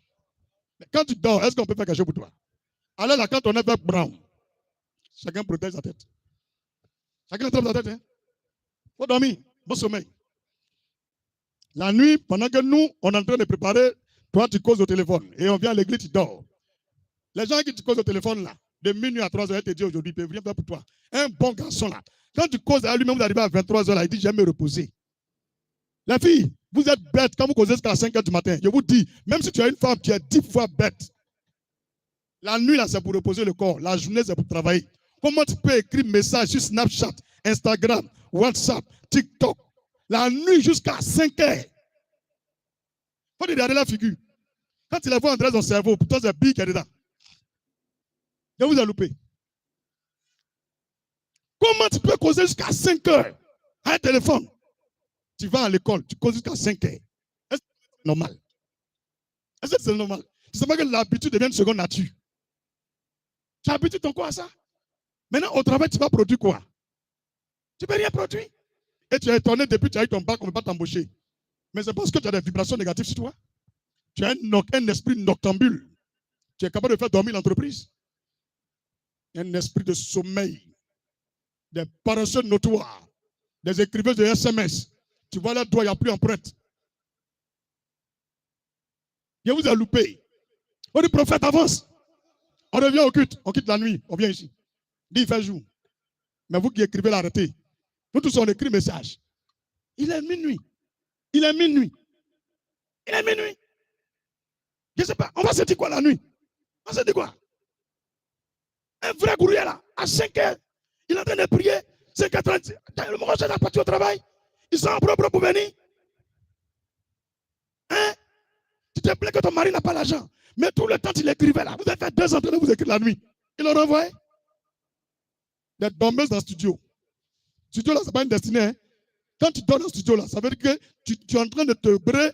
Mais quand tu dors, est-ce qu'on peut faire quelque chose pour toi? Alors là, quand on est avec brown, chacun protège sa tête. Chacun attrape sa tête. Hein? Faut dormir. Bon sommeil. La nuit, pendant que nous, on est en train de préparer, toi, tu causes au téléphone. Et on vient à l'église, tu dors. Les gens qui te causent au téléphone, là, de minuit à 3 heures, ils te disent aujourd'hui, ils peuvent rien faire pour toi. Un bon garçon, là. Quand tu causes à lui-même, vous arrivez à 23 heures, là, il dit, j'aime me reposer. La fille, vous êtes bête quand vous causez jusqu'à 5 heures du matin. Je vous dis, même si tu as une femme, tu es 10 fois bête. La nuit, là, c'est pour reposer le corps. La journée, c'est pour travailler. Comment tu peux écrire un message sur Snapchat, Instagram, WhatsApp, TikTok, la nuit jusqu'à 5 heures? Il faut regarder la figure. Quand il la voit entrer dans son cerveau, pour toi, c'est big qui est dedans. Je vous ai loupé. Comment tu peux causer jusqu'à 5 heures à un téléphone? Tu vas à l'école, tu causes jusqu'à 5 heures. Est-ce que c'est normal? Est-ce que c'est normal? Tu sais pas que l'habitude devient une seconde nature. Tu as habitué ton corps à ça. Maintenant, au travail, tu vas produire quoi? Tu ne peux rien produire. Et tu es étonné depuis que tu as eu ton bac, on ne peut pas t'embaucher. Mais c'est parce que tu as des vibrations négatives sur toi. Tu as un esprit noctambule. Tu es capable de faire dormir l'entreprise. Un esprit de sommeil. Des paresseux notoires. Des écrivains de SMS. Tu vois là, toi, il n'y a plus empreinte. Je vous ai loupé. On dit, prophète, avance. On revient au culte. On quitte la nuit. On vient ici. Dit, il fait jour. Mais vous qui écrivez, l'arrêtez. Nous tous, on écrit message. Il est minuit. Il est minuit. Il est minuit. Je ne sais pas. On va se dire quoi la nuit? On se dit quoi? Un vrai courrier là, à 5 heures, il est en train de prier. 5h30, le moment où j'ai parti au travail, ils sont en propre pour venir. Hein? Tu te plains que ton mari n'a pas l'argent. Mais tout le temps, il écrivait là. Vous avez fait 2 ans de vous écrire la nuit. Il le renvoie. Des dormeuses dans le studio. Le studio là, ce n'est pas une destinée. Hein? Quand tu dors dans le studio là, ça veut dire que tu es en train de te brûler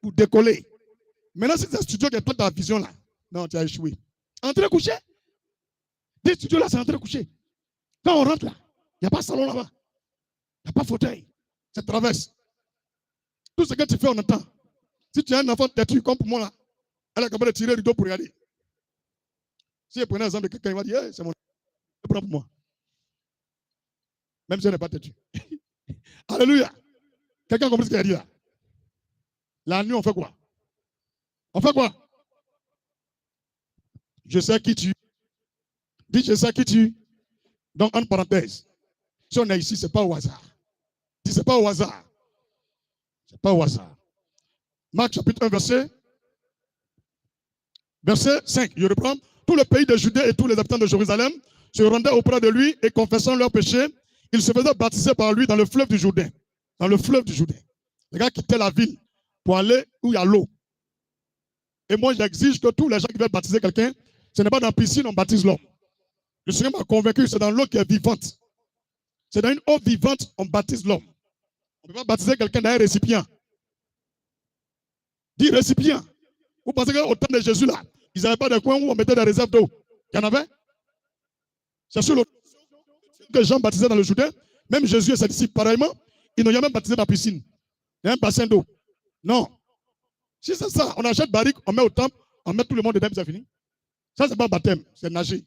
pour décoller. Maintenant, si c'est un studio qui est pas ta vision là, non, tu as échoué. Entrer coucher. Des studios là, c'est entrer coucher. Quand on rentre là, il n'y a pas de salon là-bas. Il n'y a pas de fauteuil. C'est traverse. Tout ce que tu fais, on entend. Si tu as un enfant têtu comme pour moi là, elle est capable de tirer le rideau pour regarder. Si elle prenait l'exemple de quelqu'un, il va dire, hey, c'est mon enfant, prends pour moi. Même si elle n'est pas têtu. Alléluia. Quelqu'un a compris ce qu'il a dit là? La nuit, on fait quoi? On fait quoi? Je sais qui tu es. Dis, je sais qui tu es. Donc, en parenthèse, si on est ici, ce n'est pas au hasard. Dis, ce n'est pas au hasard. Ce n'est pas au hasard. Marc chapitre 1, verset 5. Je reprends. Tout le pays de Judée et tous les habitants de Jérusalem se rendaient auprès de lui et confessant leurs péchés, ils se faisaient baptiser par lui dans le fleuve du Jourdain. Dans le fleuve du Jourdain. Les gars quittaient la ville pour aller où il y a l'eau. Et moi, j'exige que tous les gens qui veulent baptiser quelqu'un, ce n'est pas dans la piscine qu'on baptise l'homme. Le Seigneur m'a convaincu que c'est dans l'eau qui est vivante. C'est dans une eau vivante qu'on baptise l'homme. On ne peut pas baptiser quelqu'un dans un récipient. Dis récipient. Vous pensez qu'au temps de Jésus, là, ils n'avaient pas de coin où on mettait des réserves d'eau? Il y en avait? C'est sur le que Jean baptisait dans le Jourdain. Même Jésus et ses disciples, pareillement, ils n'ont jamais baptisé dans la piscine. Il y a un bassin d'eau. Non. Si c'est ça, on achète barrique, on met au temple, on met tout le monde dedans, c'est fini. Ça, c'est pas baptême, c'est nager.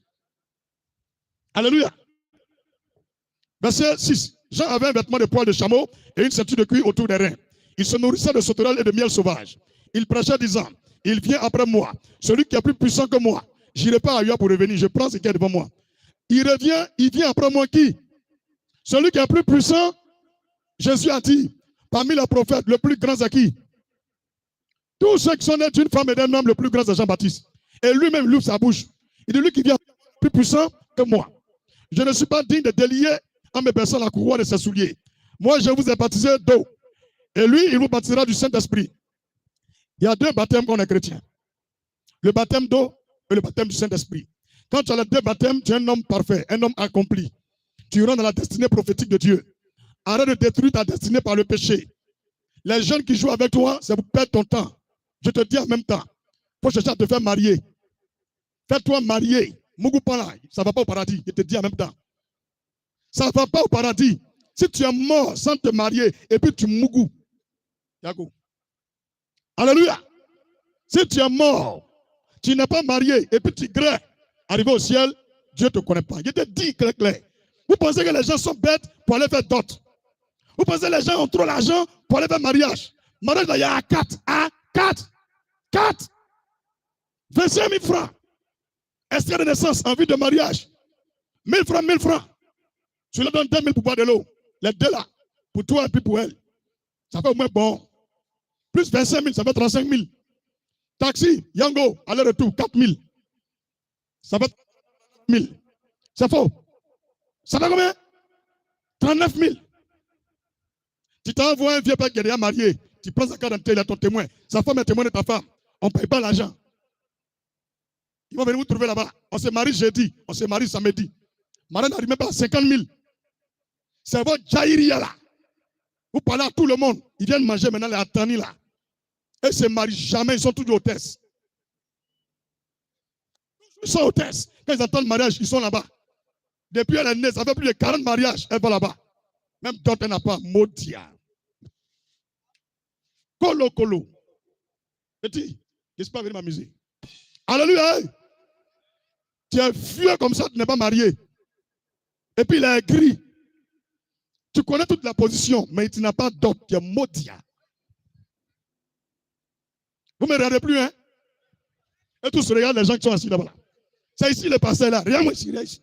Alléluia. Verset 6. Jean avait un vêtement de poil de chameau et une ceinture de cuir autour des reins. Il se nourrissait de sauterelles et de miel sauvage. Il prêchait disant, il vient après moi, celui qui est plus puissant que moi. Je n'irai pas ailleurs pour revenir, je prends ce qui est devant moi. Il vient après moi qui? Celui qui est plus puissant, Jésus a dit, parmi les prophètes, le plus grand c'est qui? Tous ceux qui sont nés d'une femme et d'un homme, le plus grand c'est Jean-Baptiste. Et lui-même ouvre sa bouche. Il dit, lui qui vient plus puissant que moi. Je ne suis pas digne de délier à mes personnes la couronne de ses souliers. Moi, je vous ai baptisé d'eau. Et lui, il vous baptisera du Saint-Esprit. Il y a deux baptêmes quand on est chrétien. Le baptême d'eau et le baptême du Saint-Esprit. Quand tu as les deux baptêmes, tu es un homme parfait, un homme accompli. Tu rentres dans la destinée prophétique de Dieu. Arrête de détruire ta destinée par le péché. Les jeunes qui jouent avec toi, c'est pour perdre ton temps. Je te dis en même temps, il faut chercher à te faire marier. Fais-toi marier. Mougupala, ça ne va pas au paradis. Je te dis en même temps. Ça ne va pas au paradis. Si tu es mort sans te marier et puis tu mougou. Yago. Alléluia. Si tu es mort, tu n'es pas marié et puis tu grès, arrivé au ciel, Dieu ne te connaît pas. Je te dis clair, clair. Vous pensez que les gens sont bêtes pour aller faire dot. Vous pensez que les gens ont trop d'argent pour aller faire mariage. Mariage, il y a 4. 25 000 francs. Extrait de naissance en vue de mariage. 1000 francs, 1000 francs. Tu leur donnes 2000 pour boire de l'eau. Les deux là, pour toi et puis pour elle. Ça fait au moins bon. Plus 25 000, ça fait 35 000. Taxi, Yango, aller-retour, 4 000. Ça fait 000. C'est faux. Ça fait combien? 39 000. Tu t'envoies un vieux père qui est déjà marié. Tu prends sa carte d'identité, il a ton témoin. Sa femme est témoin de ta femme. On ne paye pas l'argent. Ils vont venir vous trouver là-bas. On se marie jeudi, on se marie samedi. Madame n'arrive même pas à 50 000. C'est votre jaïria là. Vous parlez à tout le monde. Ils viennent manger maintenant les Atani là. Ils ne se marient jamais, ils sont toujours hôtesses. Ils sont hôtesses. Quand ils entendent le mariage, ils sont là-bas. Depuis elle est née, ça fait plus de 40 mariages, elle va là-bas. Même d'autres, elle n'a pas. Maudia. Colo, colo. Petit, je ne suis pas venu m'amuser. Alléluia. Tu es vieux comme ça, tu n'es pas marié. Et puis il est gris. Tu connais toute la position, mais tu n'as pas d'autre. Tu es maudia. Vous ne me regardez plus, hein? Et tous regardent les gens qui sont assis là-bas. C'est ici le passé là. Rien moi ici, rien ici.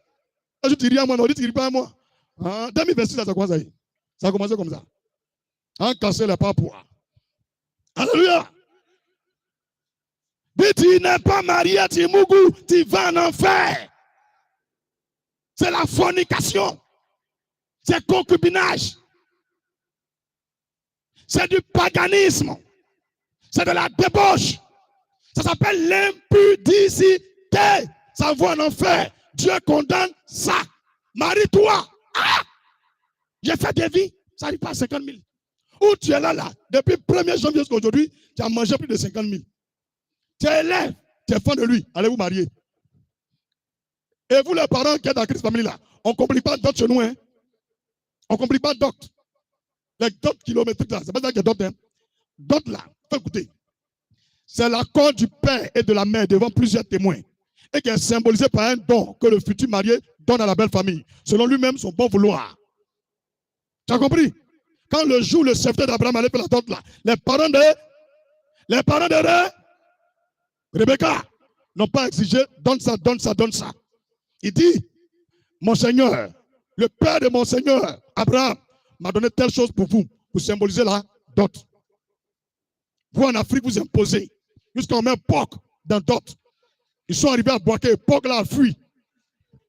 Je te dis rien moi, non, tu ne dis pas à moi. 2026, ça commence à y. Ça a commencé comme ça. En casser les papois. Alléluia. Mais tu n'es pas marié, tu es mougou, tu vas en enfer. C'est la fornication. C'est concubinage. C'est du paganisme. C'est de la débauche. Ça s'appelle l'impudicité. Ça va en enfer. Dieu condamne ça. Marie-toi. Ah! J'ai fait des vies. Ça n'arrive pas à 50 000. Où tu es là, depuis le 1er janvier jusqu'à aujourd'hui, tu as mangé plus de 50 000. Tu es élève, tu es fan de lui. Allez vous marier. Et vous, les parents qui êtes dans la crise familiale, là, on ne complique pas d'autres chez nous. Hein? On ne complique pas d'autres. Les d'autres kilométriques là, c'est pas ça qu'il y a d'autres. Hein? D'autres là, faut écouter. C'est l'accord du père et de la mère devant plusieurs témoins. Et qui est symbolisé par un don que le futur marié donne à la belle famille, selon lui-même son bon vouloir. Tu as compris? Quand le jour le serviteur d'Abraham allait faire la dot là, les parents de Rebecca n'ont pas exigé donne ça, donne ça, donne ça. Il dit, mon Seigneur, le père de mon Seigneur, Abraham, m'a donné telle chose pour vous symboliser la dot. Vous en Afrique, vous imposez. Jusqu'à on met un porc dans dot. Ils sont arrivés à Boaké, le porc là a fui. Il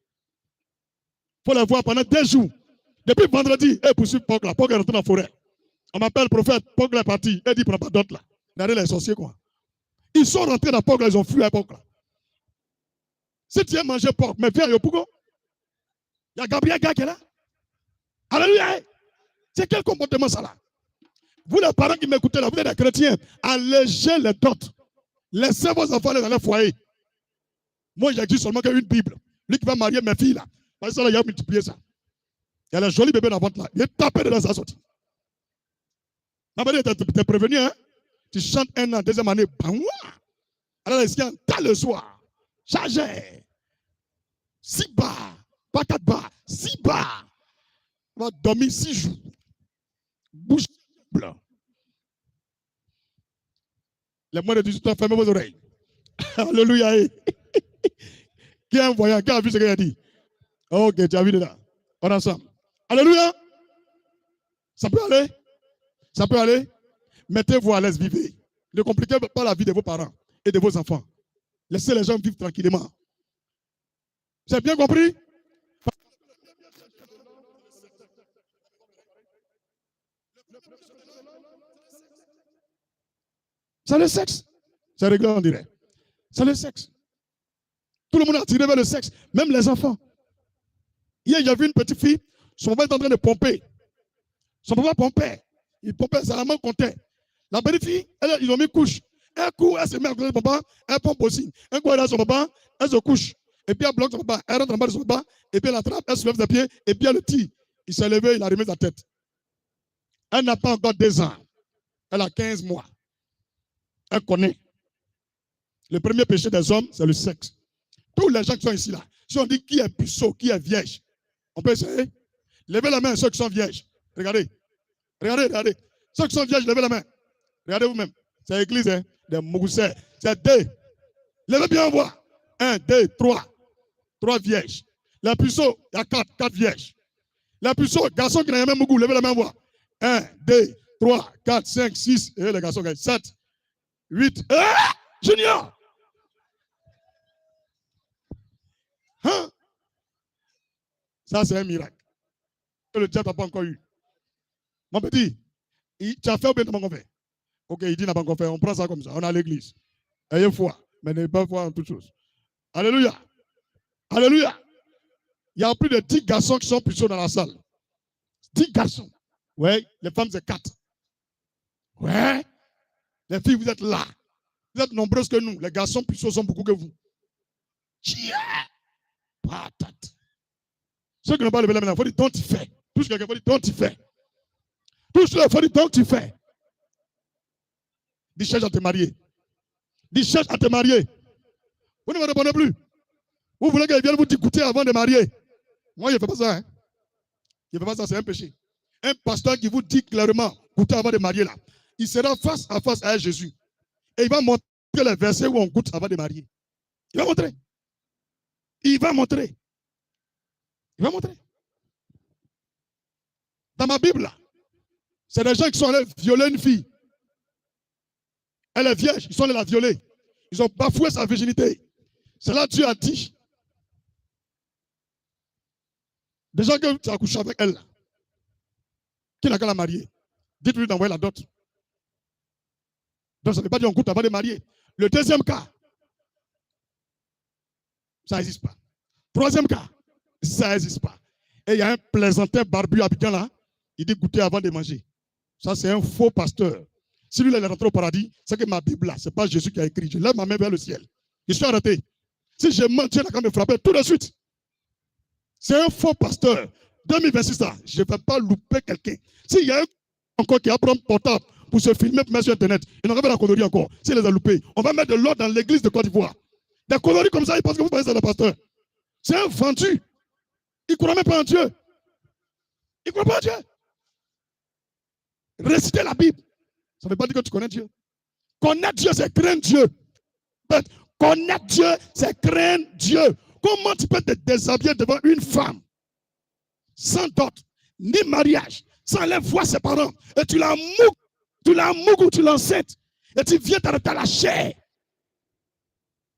faut les voir pendant 2 jours. Depuis vendredi, ils poursuivent porc là. Porc est rentré dans la forêt. On m'appelle le prophète, porc là est parti. Il dit, prends pas dot là. Regardez les sorciers quoi. Ils sont rentrés dans porc là, ils ont fui à porc là. Si tu aimes manger porc, mais viens, Yopougo. Il y a Gabriel Gars qui est là. Alléluia. C'est quel comportement ça là? Vous les parents qui m'écoutez là, vous êtes des chrétiens, allégez les dots. Laissez vos enfants aller dans leur foyer. Moi, j'ai dit seulement qu'il y a une Bible. Lui qui va marier mes filles là, Parce que ça, là, il a multiplié ça. Il y a les jolis bébés dans la vente là. Il est tapé dedans, ça sorti. T'es prévenu, hein? Tu chantes un an, deuxième année, alors les siens, t'as le soir, chargé, 6 bars, pas 4 bars, 6 bars. On va dormir 6 jours. Bouche blanc. Les moins de 18 ans, fermez vos oreilles. Alléluia. Qui a un voyant, qui a vu ce qu'il a dit? Ok, tu as vu là. On est ensemble. Alléluia. Ça peut aller? Ça peut aller? Mettez-vous à l'aise, vivez. Ne compliquez pas la vie de vos parents et de vos enfants. Laissez les gens vivre tranquillement. Vous avez bien compris? C'est le sexe. C'est réglé, on dirait. C'est le sexe. Tout le monde a tiré vers le sexe, même les enfants. Hier, j'ai vu une petite fille, son papa est en train de pomper. Son papa pompait. Il pompait, sa maman comptait. La petite fille, ils ont mis couche. Un coup, elle se met à côté de son papa, elle pompe aussi. Un coup, elle a son papa, elle se couche. Et puis elle bloque son papa, elle rentre en bas de son papa, et puis elle attrape, elle soulève ses pieds, et puis elle le tire. Il s'est levé, il a remis sa tête. Elle n'a pas encore 2 ans. Elle a 15 mois. Elle connaît. Le premier péché des hommes, c'est le sexe. Tous les gens qui sont ici là, si on dit qui est puceau, qui est vierge, on peut essayer. Levez la main ceux qui sont vierges. Regardez. Regardez, regardez. Ceux qui sont vierges, levez la main. Regardez vous-même. C'est l'église, hein, des Mougoussais. C'est 2. Levez bien, on voit. 1, 2, 3. 3 vierges. La puceau, il y a 4 vierges. La puceau, garçon qui n'a jamais Mougou, levez la main, on voit. 1, 2, 3, 4, 5, 6. Et les garçons, 7, 8. Ah! Junior! Hein? Ça, c'est un miracle. Le diable n'a pas encore eu. Mon petit, tu as fait ou bien tu n'as pas encore fait? Ok, il dit n'a pas encore fait. On prend ça comme ça. On est à l'église. Ayez foi, mais n'ayez pas foi en toutes choses. Alléluia. Alléluia. Il y a plus de 10 garçons qui sont puceaux dans la salle. 10 garçons. Oui, les femmes, c'est 4. Ouais. Les filles, vous êtes là. Vous êtes nombreuses que nous. Les garçons puceaux sont beaucoup que vous. Patate. Ceux qui n'ont pas levé la main, il faut dire donc tu fais. Touche quelqu'un, il faut dire donc tu fais. Touche-le, il faut dire donc tu fais. Dis cherche à te marier. Dis cherche à te marier. Vous ne me répondez plus. Vous voulez qu'ils viennent vous écouter avant de marier. Moi, je ne fais pas ça. Hein. Je ne fais pas ça, c'est un péché. Un pasteur qui vous dit clairement, goûtez avant de marier là, il sera face à face avec Jésus. Et il va montrer les versets où on goûte avant de marier. Il va montrer. Il va montrer. Il va montrer. Dans ma Bible, là, c'est des gens qui sont allés violer une fille. Elle est vierge, ils sont allés la violer. Ils ont bafoué sa virginité. C'est là que Dieu a dit. Déjà que tu as couché avec elle, là, qui n'a qu'à la marier, dites-lui d'envoyer la dot. Donc ça ne veut pas dire on goûte avant de marier. Le deuxième cas, ça n'existe pas. Troisième cas, ça n'existe pas. Et il y a un plaisantin barbu habitant là, il dit goûter avant de manger. Ça, c'est un faux pasteur. Si lui, il est rentré au paradis, c'est que ma Bible là, ce n'est pas Jésus qui a écrit. Je lève ma main vers le ciel. Je suis arrêté. Si je mens, Dieu n'a qu'à me frapper tout de suite. C'est un faux pasteur. 2026 là, je ne vais pas louper quelqu'un. S'il y a un encore qui va prendre portable pour se filmer, pour mettre sur Internet, il n'aura pas la connerie encore. S'il les a loupés, on va mettre de l'ordre dans l'église de Côte d'Ivoire. Des conneries comme ça, ils pensent que vous pensez que c'est le pasteur. C'est un vendu. Il ne croit même pas en Dieu. Il ne croit pas en Dieu. Réciter la Bible, ça ne veut pas dire que tu connais Dieu. Connaître Dieu, c'est craindre Dieu. Connaître Dieu, c'est craindre Dieu. Comment tu peux te déshabiller devant une femme sans dot, ni mariage, sans aller voir ses parents, et tu la mougues ou tu l'enceintes, et tu viens t'arrêter à la chair.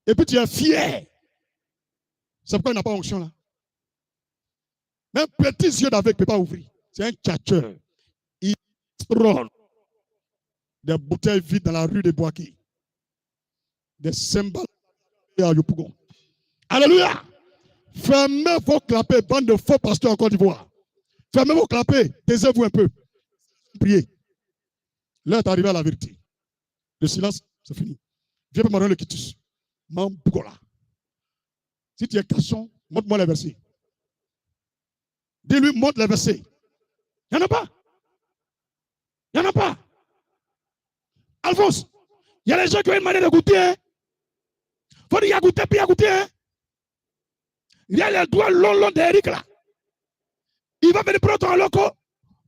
Et puis tu es fier. C'est pourquoi il n'a pas onction là. Même petit yeux d'avec ne peut pas ouvrir. C'est un tchatcheur. Il trône des bouteilles vides dans la rue de Boaki. Des cymbales à Yopougon. Alléluia. Fermez vos clapets, bande de faux pasteurs en Côte d'Ivoire. Fermez vos clapets, taisez-vous un peu. Priez. Là, est arrivé à la vérité. Le silence, c'est fini. Viens me donner le quitus. Mamboula. Si tu es garçon, montre-moi les versets. Dis-lui, montre les versets. Il n'y en a pas. Il n'y en a pas. Alphonse, il y a les gens qui ont une manière de goûter. Hein. Faut dire, il y a goûté, puis il y a goûté. Hein. Il y a les doigts longs d'Eric là. Il va venir prendre ton loco,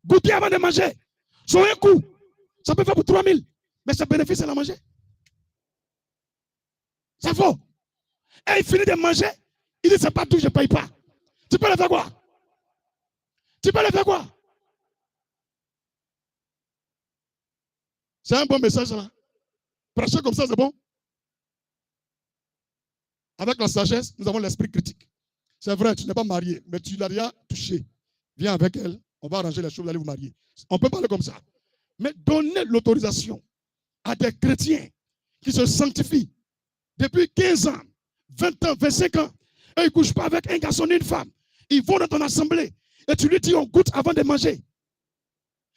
goûter avant de manger. Sur un coup, ça peut faire pour 3 000. Mais ce bénéfice, c'est la manger. C'est faux. Et il finit de manger. Il dit, c'est pas tout, je ne paye pas. Tu peux le faire quoi? Tu peux le faire quoi? C'est un bon message là. Prêcher comme ça, c'est bon. Avec la sagesse, nous avons l'esprit critique. C'est vrai, tu n'es pas marié, mais tu l'as déjà touché. Viens avec elle, on va arranger les choses, vous allez vous marier. On peut parler comme ça. Mais donner l'autorisation à des chrétiens qui se sanctifient depuis 15 ans, 20 ans, 25 ans, et ils ne couchent pas avec un garçon et une femme. Ils vont dans ton assemblée et tu lui dis on goûte avant de manger.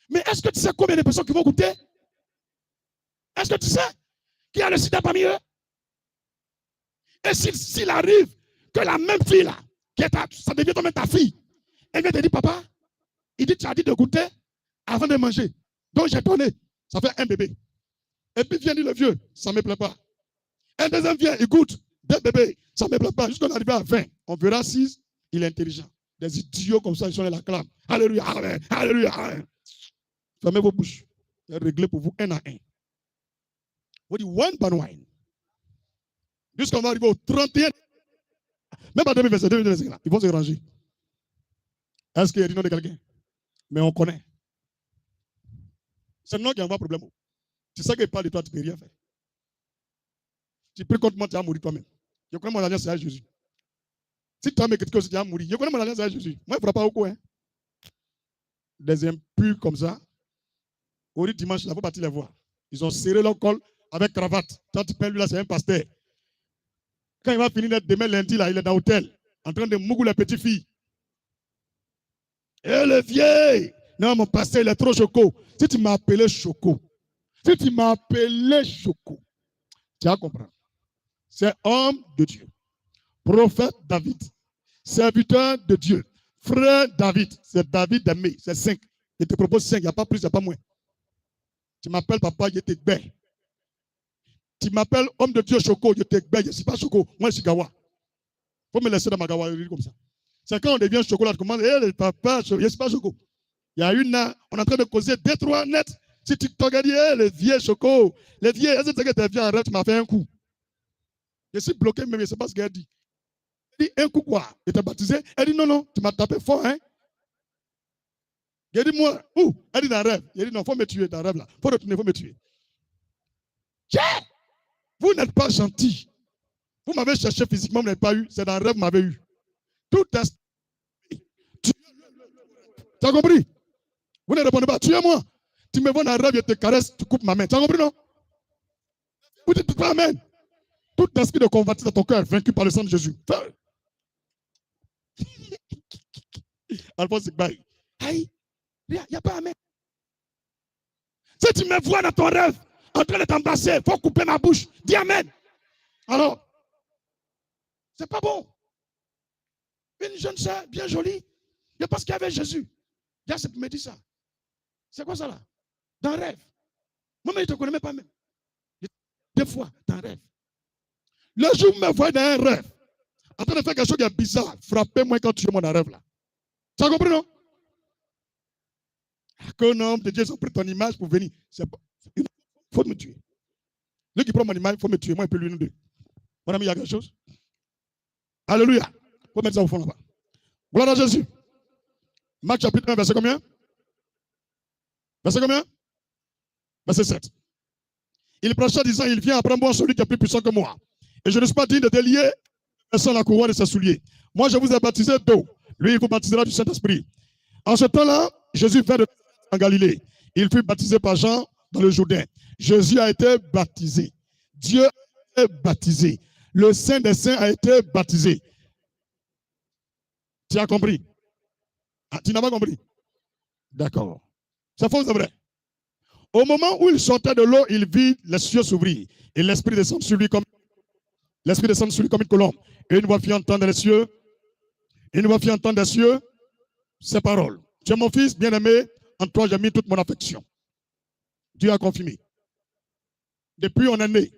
Mais est-ce que tu sais combien de personnes qui vont goûter? Est-ce que tu sais qu'il y a le sida parmi eux? Et s'il arrive que la même fille là, ça devient toi-même ta fille, elle vient te dire, papa, il dit, tu as dit de goûter avant de manger. Donc j'ai donné, ça fait un bébé. Et puis vient dire le vieux, ça ne me plaît pas. Un deuxième vient, il goûte, 2 bébés, ça ne me plaît pas. Jusqu'à arriver à 20, on verra si il est intelligent. Des idiots comme ça, ils sont là, la clame. Alléluia, amen, alléluia, amen. Fermez vos bouches. C'est réglé pour vous un à un. Vous dites one by one. Jusqu'à va arriver au 31. Même à 2025, ils vont se ranger. Est-ce qu'il y a du nom de quelqu'un? Mais on connaît. C'est le nom qui envoie problème. C'est ça qu'il parle de toi, tu ne peux rien faire. Tu pries contre moi, tu vas mourir toi-même. Je connais mon alliance avec Jésus. Si tu as quelque chose, tu vas mourir. Je connais mon alliance avec Jésus. Moi, il ne fera pas au coin. Hein. Des impurs comme ça. Au dimanche, il faut partir les voir. Ils ont serré leur col avec cravate. Quand tu peins, lui, là, c'est un pasteur. Quand il va finir demain lundi, là, il est dans l'hôtel, en train de mougou les petites filles. Et le vieil, non, mon pasteur, il est trop choco. Si tu m'as appelé choco, tu vas comprendre. C'est homme de Dieu, prophète David, serviteur de Dieu, frère David, c'est David aimé, c'est 5. Je te propose 5, il n'y a pas plus, il n'y a pas moins. Tu m'appelles papa, je te gbais. Tu m'appelles homme de Dieu choco, je te gbais, je ne suis pas choco, moi je suis gawa. Il faut me laisser dans ma gawa comme ça. C'est quand on devient chocolat, tu commences, le papa, je ne suis pas choco. Il y a une, on est en train de causer 2-3 nets. Si tu te regardes, le vieux choco, le vieux, est-ce que tu viens en rêve, tu m'as fait un coup. Je suis bloqué, mais je ne sais pas ce qu'elle dit. Elle dit, un coup quoi? Elle t'a baptisé? Elle dit, non, tu m'as tapé fort, hein? Elle dit, moi, où? Elle dit, dans le rêve. Elle dit, non, il faut me tuer dans le rêve là. Il faut retourner, il faut me tuer. Vous n'êtes pas gentil. Vous m'avez cherché physiquement, vous n'êtes pas eu. C'est dans le rêve que vous m'avez eu. Tout est. Tu as compris? Vous ne répondez pas. Tuez-moi. Tu me vois dans le rêve, je te caresse, tu coupes ma main. Tu as compris, non? Vous dites pas amen. Tout esprit de convertir dans ton cœur, vaincu par le sang de Jésus. Alphonse Igbaï. Aïe, il n'y a pas amen. Si tu me vois dans ton rêve, en train de t'embrasser, il faut couper ma bouche. Dis amen. Alors, c'est pas bon. Une jeune soeur bien jolie, il parce qu'il y avait Jésus. Jacques me dit ça. C'est quoi ça là? Dans le rêve. Moi-même, je ne te connais même pas même. 2 fois, dans le rêve. Le jour où je me vois dans un rêve, en train de faire quelque chose de bizarre, frappez-moi quand tu es mon rêve là. Tu as compris, non? Qu'un homme de Dieu a pris ton image pour venir. Il faut me tuer. Lui qui prend mon image, il faut me tuer. Moi, il peut lui nous deux. Mon ami, il y a quelque chose? Alléluia. Il faut mettre ça au fond là-bas. Gloire à Jésus. Marc chapitre 1, verset combien? Verset combien? Verset 7. Il prêcha disant, il vient après moi celui qui est plus puissant que moi. Et je ne suis pas digne de délier sans la couronne de ses souliers. Moi, je vous ai baptisé d'eau. Lui, il vous baptisera du Saint-Esprit. En ce temps-là, Jésus vint en Galilée. Il fut baptisé par Jean dans le Jourdain. Jésus a été baptisé. Dieu a été baptisé. Le Saint des Saints a été baptisé. Tu as compris? Ah, tu n'as pas compris? D'accord. C'est faux, c'est vrai. Au moment où il sortait de l'eau, il vit les cieux s'ouvrir. Et l'Esprit descend sur lui comme une colombe. Et une voix fit entendre des cieux. Une voix fit entendre des cieux. ces paroles. Tu es mon fils bien-aimé, en toi j'ai mis toute mon affection. Dieu a confirmé. Depuis on est né.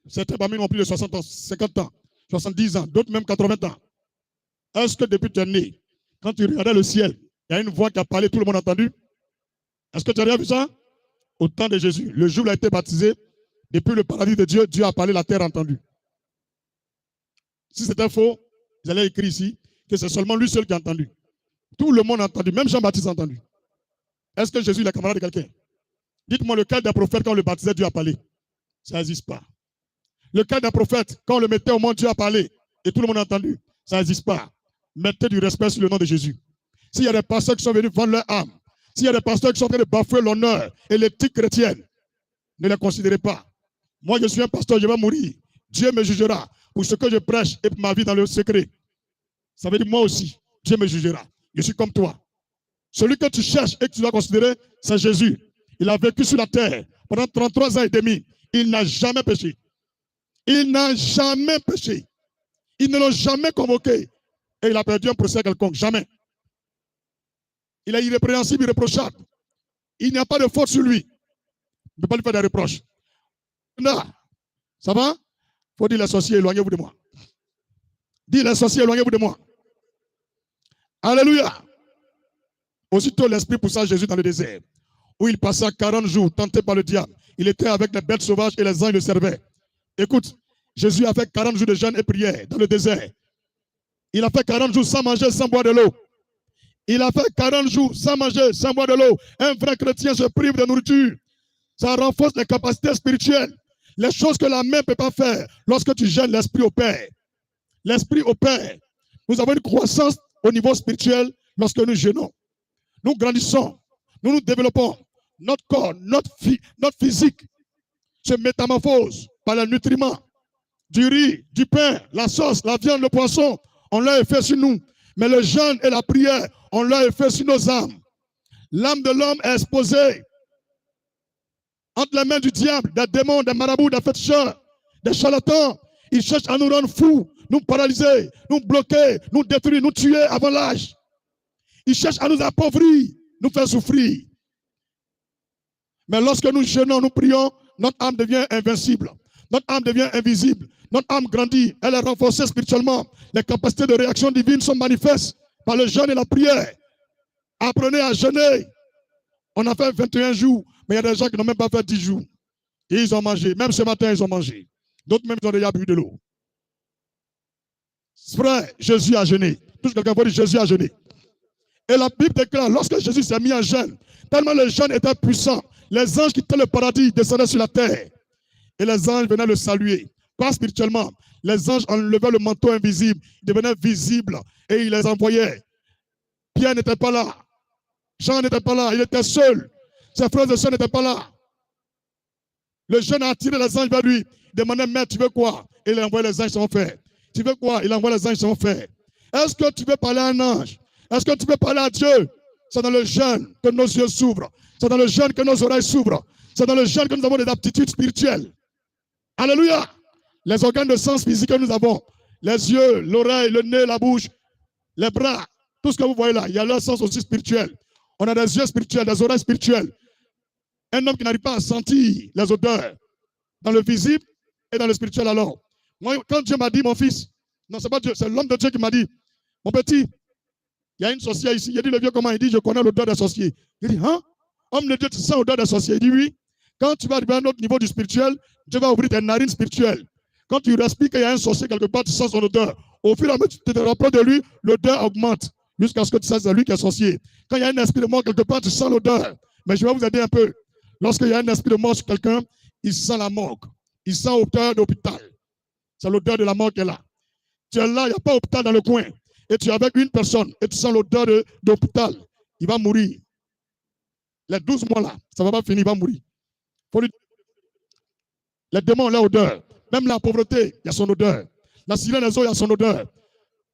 Certains parmi nous ont plus de 60 ans, 50 ans, 70 ans, d'autres même 80 ans. Est-ce que depuis que tu es né, quand tu regardais le ciel, il y a une voix qui a parlé, tout le monde a entendu? Est-ce que tu as déjà vu ça? Au temps de Jésus, le jour où il a été baptisé, depuis le paradis de Dieu, Dieu a parlé, la terre a entendu. Si c'était faux, ils allaient écrire ici que c'est seulement lui seul qui a entendu. Tout le monde a entendu, même Jean-Baptiste a entendu. Est-ce que Jésus est le camarade de quelqu'un? Dites-moi le cas d'un prophète, quand on le baptisait, Dieu a parlé. Ça n'existe pas. Le cas d'un prophète, quand on le mettait au monde, Dieu a parlé. Et tout le monde a entendu. Ça n'existe pas. Mettez du respect sur le nom de Jésus. S'il y a des pasteurs qui sont venus vendre leur âme, s'il y a des pasteurs qui sont en train de bafouer l'honneur et l'éthique chrétienne, ne les considérez pas. Moi, je suis un pasteur, je vais mourir. Dieu me jugera pour ce que je prêche et pour ma vie dans le secret. Ça veut dire moi aussi, Dieu me jugera. Je suis comme toi. Celui que tu cherches et que tu dois considérer, c'est Jésus. Il a vécu sur la terre pendant 33 ans et demi. Il n'a jamais péché. Il n'a jamais péché. Ils ne l'ont jamais convoqué. Et il a perdu un procès quelconque. Jamais. Il est irrépréhensible, irréprochable. Il n'y a pas de faute sur lui. Il ne peut pas lui faire des reproches. Là, ça va? Il faut dire les sorciers, éloignez-vous de moi. Dis les sorciers, éloignez-vous de moi. Alléluia. Aussitôt l'esprit poussa Jésus dans le désert, où il passa 40 jours tenté par le diable. Il était avec les bêtes sauvages et les anges le servaient. Écoute, Jésus a fait 40 jours de jeûne et prière dans le désert. Il a fait 40 jours sans manger, sans boire de l'eau. Il a fait 40 jours sans manger, sans boire de l'eau. Un vrai chrétien se prive de nourriture. Ça renforce les capacités spirituelles. Les choses que la main ne peut pas faire lorsque tu jeûnes, l'esprit opère. L'esprit opère. Nous avons une croissance au niveau spirituel lorsque nous jeûnons. Nous grandissons. Nous nous développons. Notre corps, notre physique se métamorphose par les nutriments. Du riz, du pain, la sauce, la viande, le poisson, on l'a effet sur nous. Mais le jeûne et la prière, on l'a effet sur nos âmes. L'âme de l'homme est exposée entre les mains du diable, des démons, des marabouts, des féticheurs, des charlatans. Ils cherchent à nous rendre fous, nous paralyser, nous bloquer, nous détruire, nous tuer avant l'âge. Ils cherchent à nous appauvrir, nous faire souffrir. Mais lorsque nous jeûnons, nous prions, notre âme devient invincible. Notre âme devient invisible. Notre âme grandit. Elle est renforcée spirituellement. Les capacités de réaction divine sont manifestes par le jeûne et la prière. Apprenez à jeûner. On a fait 21 jours, mais il y a des gens qui n'ont même pas fait 10 jours. Et ils ont mangé. Même ce matin, ils ont mangé. D'autres même, ils ont déjà bu de l'eau. Frère, Jésus a jeûné. Touche quelqu'un pour dire Jésus a jeûné. Et la Bible déclare, lorsque Jésus s'est mis en jeûne, tellement le jeûne était puissant, les anges qui étaient le paradis descendaient sur la terre. Et les anges venaient le saluer. Pas spirituellement. Les anges enlevaient le manteau invisible. Ils devenaient visibles. Et ils les envoyaient. Pierre n'était pas là. Jean n'était pas là. Il était seul. Ses frères et sœurs n'étaient pas là. Le jeune a attiré les anges vers lui. Il demandait, Maître, tu veux quoi? Et il envoyait les anges sont faits. Tu veux quoi? Il envoie les anges sont faits. Est-ce que tu veux parler à un ange? Est-ce que tu veux parler à Dieu? C'est dans le jeûne que nos yeux s'ouvrent. C'est dans le jeûne que nos oreilles s'ouvrent. C'est dans le jeûne que nous avons des aptitudes spirituelles. Alléluia. Les organes de sens physique que nous avons, les yeux, l'oreille, le nez, la bouche, les bras, tout ce que vous voyez là, il y a leur sens aussi spirituel. On a des yeux spirituels, des oreilles spirituelles. Un homme qui n'arrive pas à sentir les odeurs dans le visible et dans le spirituel alors. Moi, quand Dieu m'a dit, mon fils, non, c'est pas Dieu, c'est l'homme de Dieu qui m'a dit, mon petit, il y a une sorcière ici. Il a dit, le vieux comment? Il dit, je connais l'odeur des sorciers. Il dit, hein? Homme de Dieu, tu sens l'odeur des sorciers? Il dit, oui. Quand tu vas arriver à un autre niveau du spirituel, Dieu va ouvrir tes narines spirituelles. Quand tu respires qu'il y a un sorcier quelque part, tu sens son odeur. Au fur et à mesure que tu te rapproches de lui, l'odeur augmente jusqu'à ce que tu saches que c'est lui qui est sorcier. Quand il y a un esprit de mort quelque part, tu sens l'odeur. Mais je vais vous aider un peu. Lorsqu'il y a un esprit de mort sur quelqu'un, il sent la mort. Il sent l'odeur d'hôpital. C'est l'odeur de la mort qui est là. Tu es là, il n'y a pas d'hôpital dans le coin. Et tu es avec une personne et tu sens l'odeur d'hôpital. Il va mourir. Les 12 mois là, ça ne va pas finir, il va mourir. Les démons ont leur odeur. Même la pauvreté, il y a son odeur. La sirène des eaux, il y a son odeur.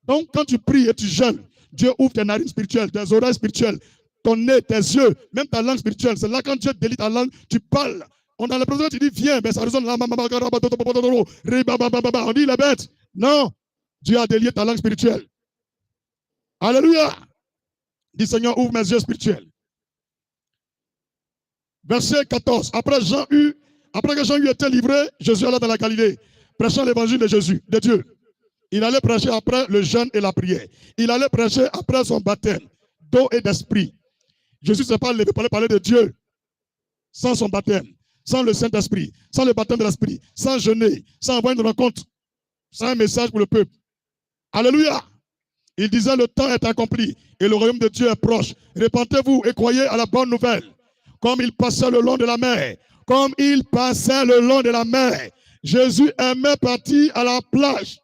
Donc, quand tu pries et tu jeûnes, Dieu ouvre tes narines spirituelles, tes oreilles spirituelles, ton nez, tes yeux, même ta langue spirituelle. C'est là quand Dieu délie ta langue, tu parles. On a l'impression que tu dis, viens, mais ça résonne. On dit, il est bête. Non, Dieu a délié ta langue spirituelle. Alléluia. Dis Seigneur, ouvre mes yeux spirituels. Verset 14. Après que Jean eut été livré, Jésus alla dans la Galilée, prêchant l'évangile de Jésus, de Dieu. Il allait prêcher après le jeûne et la prière. Il allait prêcher après son baptême d'eau et d'esprit. Jésus ne s'est pas levé pour parler de Dieu sans son baptême, sans le Saint-Esprit, sans le baptême de l'Esprit, sans jeûner, sans avoir une rencontre, sans un message pour le peuple. Alléluia. Il disait, le temps est accompli et le royaume de Dieu est proche. Répentez-vous et croyez à la bonne nouvelle. Comme il passait le long de la mer, comme il passait le long de la mer, Jésus aimait partir à la plage.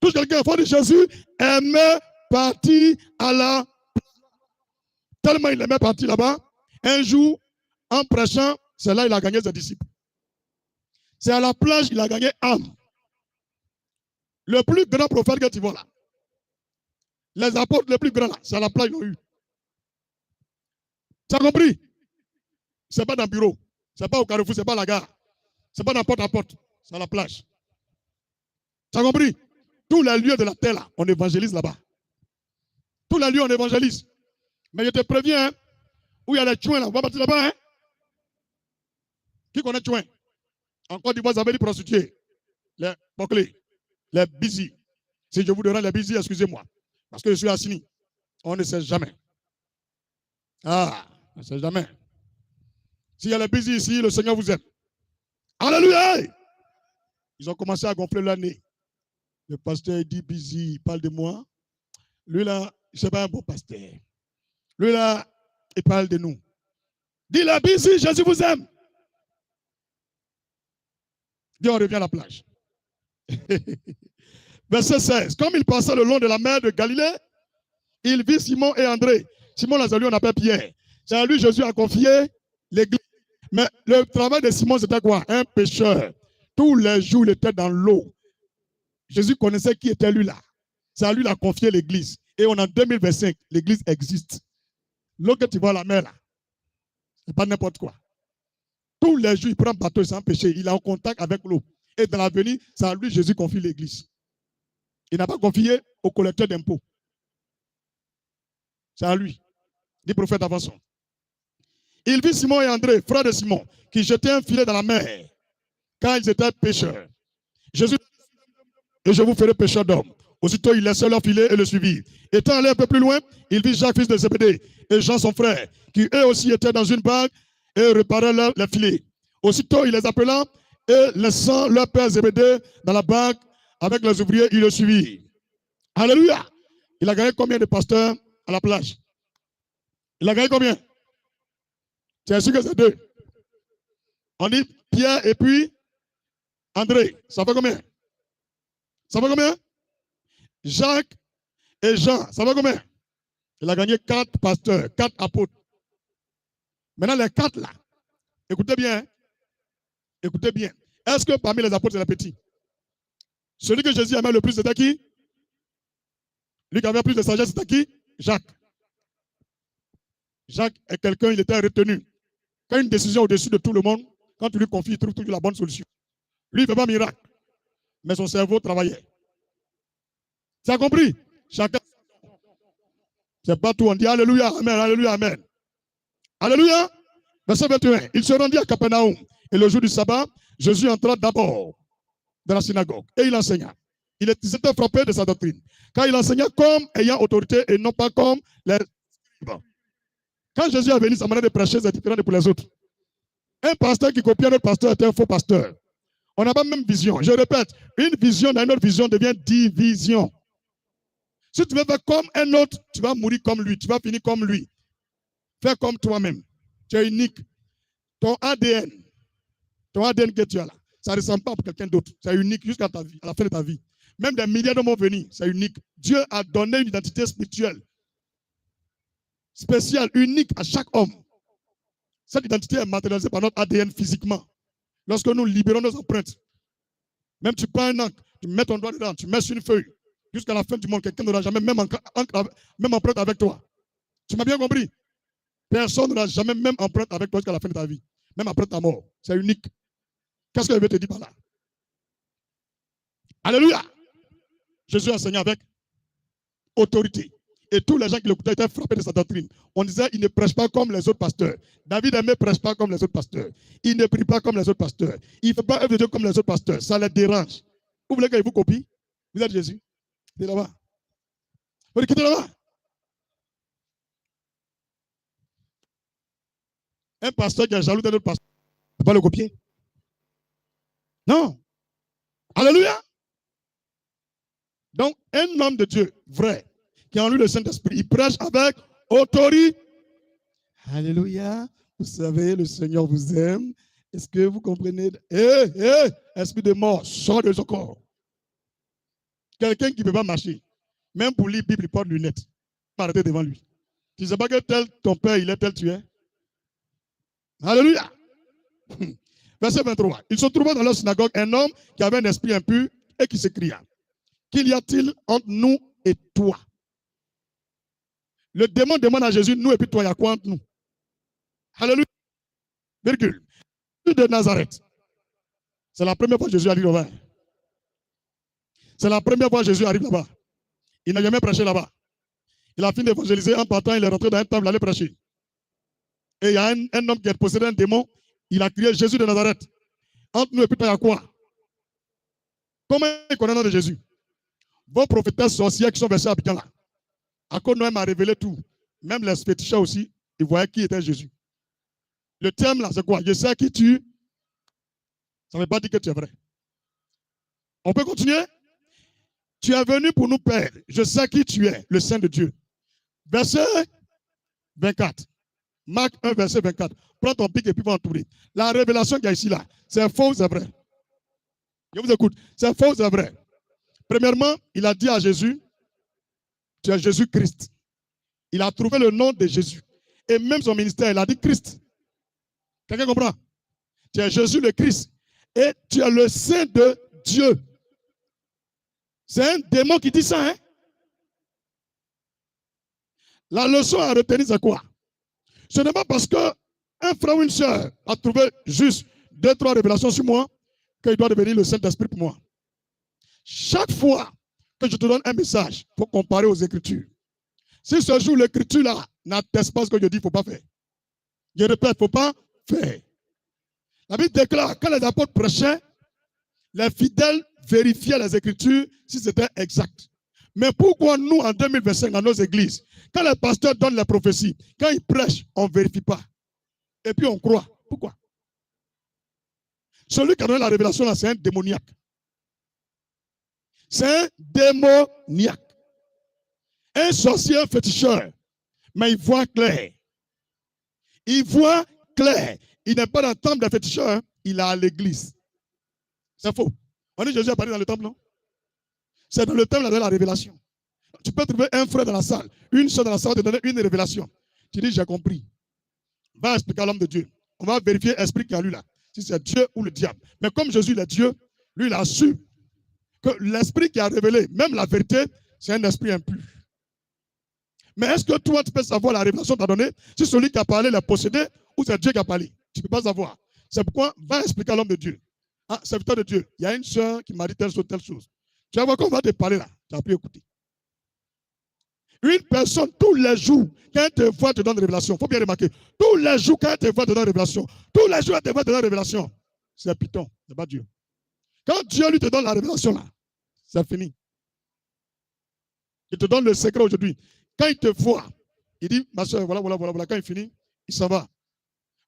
Touche quelqu'un, il faut dire Jésus aimait partir à la plage. Tellement il aimait partir là-bas, un jour, en prêchant, c'est là qu'il a gagné ses disciples. C'est à la plage qu'il a gagné âme. Le plus grand prophète que tu vois là, les apôtres les plus grands là, c'est à la plage qu'ils l'ont eu. Tu as compris? Ce n'est pas dans le bureau, ce n'est pas au carrefour, ce n'est pas à la gare, ce n'est pas dans porte à porte, c'est à la plage. Tu as compris? Tous les lieux de la terre là, on évangélise là-bas. Tous les lieux on évangélise. Mais je te préviens, hein, où il y a les chouins là, on va partir là-bas. Hein? Qui connaît chouins? En Côte d'Ivoire, vous avez des prostituées, les bouclés, les busy. Si je vous donne les busy, excusez-moi. Parce que je suis assis. On ne sait jamais. Ah, on ne sait jamais. S'il y a les busy ici, le Seigneur vous aime. Alléluia! Ils ont commencé à gonfler leur nez. Le pasteur dit busy, il parle de moi. Lui là, ce n'est pas un bon pasteur. Lui là, il parle de nous. Dis-le busy, Jésus vous aime. Dis, on revient à la plage. Verset 16. Comme il passait le long de la mer de Galilée, il vit Simon et André. Simon Lazare, on appelle Pierre. C'est à lui Jésus a confié l'église. Mais le travail de Simon, c'était quoi? Un pêcheur. Tous les jours, il était dans l'eau. Jésus connaissait qui était lui là. C'est à lui qu'il a confié l'église. Et on est en 2025, l'église existe. L'eau que tu vois à la mer là, c'est pas n'importe quoi. Tous les jours, il prend un bateau sans péché. Il est en contact avec l'eau. Et dans l'avenir, c'est à lui Jésus confie l'église. Il n'a pas confié au collecteur d'impôts. C'est à lui. Dit prophète avançons. Il vit Simon et André, frères de Simon, qui jetaient un filet dans la mer, car ils étaient pêcheurs. Jésus dit, et je vous ferai pêcheurs d'hommes. Aussitôt, il laissa leur filet et le suivit. Étant allé un peu plus loin, il vit Jacques, fils de Zébédée, et Jean, son frère, qui eux aussi étaient dans une barque et réparaient les filets. Aussitôt, il les appela et laissant leur père Zébédée dans la barque avec les ouvriers, il le suivit. Alléluia! Il a gagné combien de pasteurs à la plage? Il a gagné combien? Tu es sûr que c'est deux? On dit Pierre et puis André. Ça fait combien? Ça fait combien? Jacques et Jean. Ça fait combien? Il a gagné 4 pasteurs, 4 apôtres. Maintenant, les 4 là, écoutez bien. Hein? Écoutez bien. Est-ce que parmi les apôtres, c'est le petit? Celui que Jésus aimait le plus, c'était qui? Lui qui avait plus de sagesse, c'était qui? Jacques. Jacques est quelqu'un, il était retenu. Quand une décision au-dessus de tout le monde, quand tu lui confies, il trouve toujours la bonne solution. Lui, il ne fait pas miracle. Mais son cerveau travaillait. Tu as compris? Chacun. C'est pas tout. On dit Alléluia, Amen, Alléluia, Amen. Alléluia. Verset 21. Il se rendit à Capernaum. Et le jour du sabbat, Jésus entra d'abord dans la synagogue. Et il enseigna. Il s'était frappé de sa doctrine. Car il enseignait comme ayant autorité et non pas comme les scribes. Quand Jésus est venu, sa manière de prêcher, c'est différent pour les autres. Un pasteur qui copiait notre pasteur était un faux pasteur. On n'a pas la même vision. Je répète, une vision dans une autre vision devient division. Si tu veux faire comme un autre, tu vas mourir comme lui, tu vas finir comme lui. Fais comme toi-même. Tu es unique. Ton ADN que tu as là, ça ne ressemble pas à quelqu'un d'autre. C'est unique jusqu'à ta vie, à la fin de ta vie. Même des milliers d'hommes vont venir, c'est unique. Dieu a donné une identité spirituelle, spéciale, unique à chaque homme. Cette identité est matérialisée par notre ADN physiquement. Lorsque nous libérons nos empreintes, même tu prends un encre, tu mets ton doigt dedans, tu mets sur une feuille, jusqu'à la fin du monde, quelqu'un n'aura jamais même empreinte avec toi. Tu m'as bien compris? Personne n'aura jamais même empreinte avec toi jusqu'à la fin de ta vie. Même après ta mort. C'est unique. Qu'est-ce que je veux te dire par là? Alléluia! Jésus a enseigné avec autorité. Et tous les gens qui l'écoutaient étaient frappés de sa doctrine. On disait, il ne prêche pas comme les autres pasteurs. David ne prêche pas comme les autres pasteurs. Il ne prie pas comme les autres pasteurs. Il ne fait pas œuvre de Dieu comme les autres pasteurs. Ça les dérange. Vous voulez qu'il vous copie? Vous êtes Jésus. Quittez là-bas. Vous quittez là-bas. Un pasteur qui est jaloux d'un autre pasteur, ne peut pas le copier. Non. Alléluia. Donc, un homme de Dieu vrai, qui a en lui le Saint-Esprit, il prêche avec autorité. Alléluia. Vous savez, le Seigneur vous aime. Est-ce que vous comprenez? Esprit de mort, sors de son corps. Quelqu'un qui ne peut pas marcher, même pour lire Bible, il porte lunettes. Arrêtez devant lui. Tu ne sais pas que tel ton père, il est tel tu es. Alléluia. Verset 23. Il se trouvait dans leur synagogue un homme qui avait un esprit impur et qui s'écria: qu'il y a-t-il entre nous et toi? Le démon demande à Jésus, nous et puis toi, il y a quoi entre nous? Alléluia. Virgule. De Nazareth. C'est la première fois que Jésus arrive là-bas. C'est la première fois que Jésus arrive là-bas. Il n'a jamais prêché là-bas. Il a fini d'évangéliser en partant, il est rentré dans un temple, il allait prêcher. Et il y a un homme qui est possédé d'un démon, il a crié Jésus de Nazareth. Entre nous et puis toi, il y a quoi? Comment il connaît le nom de Jésus? Vos prophétesses sorcières qui sont versées à Abidjan là. À cause de Noël m'a révélé tout. Même les féticheurs aussi, ils voyaient qui était Jésus. Le terme là, c'est quoi? Je sais qui tu es. Ça ne veut pas dire que tu es vrai. On peut continuer? Tu es venu pour nous perdre. Je sais qui tu es, le Saint de Dieu. Verset 24. Marc 1, verset 24. Prends ton pic et puis va entourer. La révélation qu'il y a ici là, c'est faux ou c'est vrai? Je vous écoute. C'est faux ou c'est vrai? Premièrement, il a dit à Jésus, tu es Jésus-Christ. Il a trouvé le nom de Jésus. Et même son ministère, il a dit Christ. Quelqu'un comprend? Tu es Jésus le Christ. Et tu es le Saint de Dieu. C'est un démon qui dit ça, hein? La leçon à retenir, c'est quoi? Ce n'est pas parce qu'un frère ou une soeur a trouvé juste 2-3 révélations sur moi qu'il doit devenir le Saint-Esprit pour moi. Chaque fois que je te donne un message, il faut comparer aux Écritures. Si ce jour l'Écriture là n'atteste pas ce que je dis, il ne faut pas faire. Je répète, il ne faut pas faire. La Bible déclare, quand les apôtres prêchaient, les fidèles vérifiaient les Écritures si c'était exact. Mais pourquoi nous, en 2025, dans nos églises, quand les pasteurs donnent les prophéties, quand ils prêchent, on ne vérifie pas. Et puis on croit. Pourquoi? Celui qui a donné la révélation là, c'est un démoniaque. C'est un démoniaque. Un sorcier, un féticheur. Mais il voit clair. Il voit clair. Il n'est pas dans le temple des féticheurs, hein. Il est à l'église. C'est faux. On dit Jésus est parti dans le temple, non? C'est dans le temple de la révélation. Tu peux trouver un frère dans la salle, une soeur dans la salle, te donner une révélation. Tu dis, j'ai compris. Va expliquer à l'homme de Dieu. On va vérifier l'esprit qui a lui là. Si c'est Dieu ou le diable. Mais comme Jésus est Dieu, lui, il a su que l'esprit qui a révélé, même la vérité, c'est un esprit impur. Mais est-ce que toi, tu peux savoir la révélation que tu as donnée? Si celui qui a parlé l'a possédé ou c'est Dieu qui a parlé? Tu ne peux pas savoir. C'est pourquoi, va expliquer à l'homme de Dieu. Ah, serviteur de Dieu, il y a une soeur qui m'a dit telle chose, telle chose. Tu vas voir qu'on va te parler là. Tu n'as plus écouté. Une personne, tous les jours, quand elle te voit, te donne une révélation. Il faut bien remarquer. Tous les jours, quand elle te voit, te donne une révélation. Tous les jours, elle te voit, te donne une révélation. C'est Python, ce n'est pas Dieu. Quand Dieu lui te donne la révélation là, c'est fini. Il te donne le secret aujourd'hui. Quand il te voit, il dit, ma soeur, voilà. Quand il finit, il s'en va.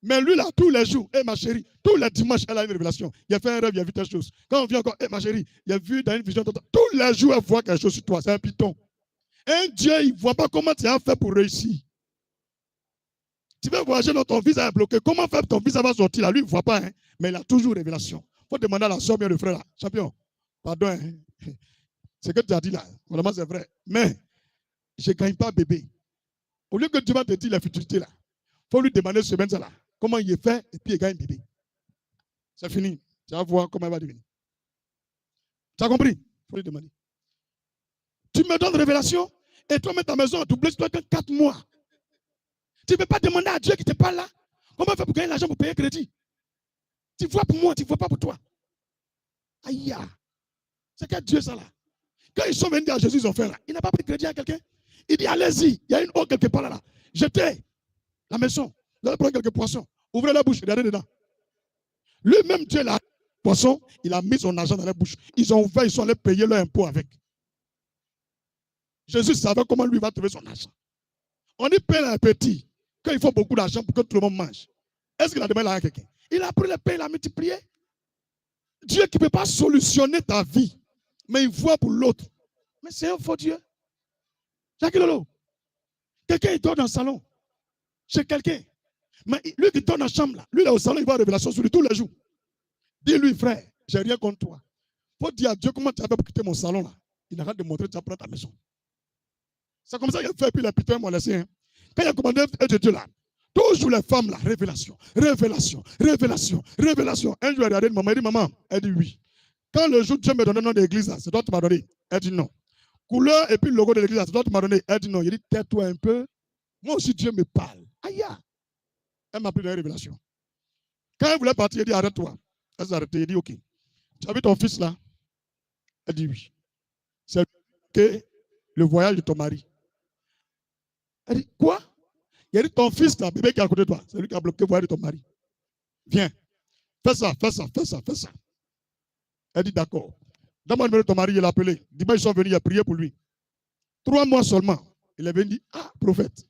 Mais lui, là, tous les jours, ma chérie, tous les dimanches, elle a une révélation. Il a fait un rêve, il a vu telle chose. Quand on vient encore, ma chérie, il a vu dans une vision, tous les jours, elle voit quelque chose sur toi. C'est un Python. Un Dieu, il ne voit pas comment tu as fait pour réussir. Tu veux voyager dans ton visa est bloqué. Comment faire ton visa va sortir là? Lui, il ne voit pas, hein? Mais il a toujours révélation. Il faut demander à la soeur, bien le frère là. Champion, pardon, hein? Ce que tu as dit là, vraiment c'est vrai. Mais je ne gagne pas bébé. Au lieu que Dieu va te dire la futilité là, il faut lui demander ce semaine là. Comment il est fait et puis il gagne bébé. C'est fini. Tu vas voir comment il va devenir. Tu as compris? Il faut lui demander. Tu me donnes révélation et toi, mets ta maison, tu blesses toi que 4 mois. Tu ne peux pas demander à Dieu qui te parle là. Comment faire pour gagner l'argent pour payer crédit? Tu vois pour moi, tu ne vois pas pour toi. Aïe, c'est quel Dieu ça là? Quand ils sont venus à Jésus, ils ont fait là. Il n'a pas pris crédit à quelqu'un. Il dit, allez-y, il y a une eau quelque part là. Jetez la maison. Vous allez prendre quelques poissons. Ouvrez la bouche, regardez dedans. Lui-même, Dieu, la poisson, il a mis son argent dans la bouche. Ils ont ouvert, ils sont allés payer leur impôt avec. Jésus savait comment lui va trouver son argent. On dit paye un petit, quand il faut beaucoup d'argent pour que tout le monde mange. Est-ce qu'il a demandé à quelqu'un? Il a pris le pain, il a multiplié. Dieu qui ne peut pas solutionner ta vie, mais il voit pour l'autre. Mais c'est un faux Dieu. Jacques Lolo, quelqu'un il dort dans le salon, chez quelqu'un. Mais lui qui dort dans la chambre, là, lui là au salon, il va à révélation sur lui tous les jours. Dis-lui, frère, j'ai rien contre toi. Il faut dire à Dieu comment tu as fait pour quitter mon salon là. Il arrête de montrer que tu as pris ta maison. C'est comme ça qu'il a fait, puis il a putain m'a laissé. Hein. Quand il a commandé de Dieu là, toujours les femmes là, révélation, révélation, révélation, révélation. Un jour, elle a regardé maman, elle dit, maman, elle dit oui. Quand le jour Dieu me donne le nom de l'église là, c'est toi qui m'as donné. Elle dit non. Couleur et puis le logo de l'église là, c'est toi qui m'as donné. Elle dit non. Il dit, tais-toi un peu. Moi aussi, Dieu me parle. Aïe. Elle m'a pris des révélations. Quand elle voulait partir, elle dit, arrête-toi. Elle s'est arrêtée. Elle dit, ok. Tu as vu ton fils là? Elle dit oui. C'est le voyage de ton mari. Elle dit, quoi? Il a dit, ton fils là, bébé qui est à côté de toi, c'est lui qui a bloqué le voyage de ton mari. Viens. Fais ça, fais ça, fais ça, fais ça. Elle dit, d'accord. Donne-moi le numéro de ton mari, il l'a appelé. Dimanche, ils sont venus, il a prié pour lui. 3 mois seulement. Il est venu, dit, ah, prophète.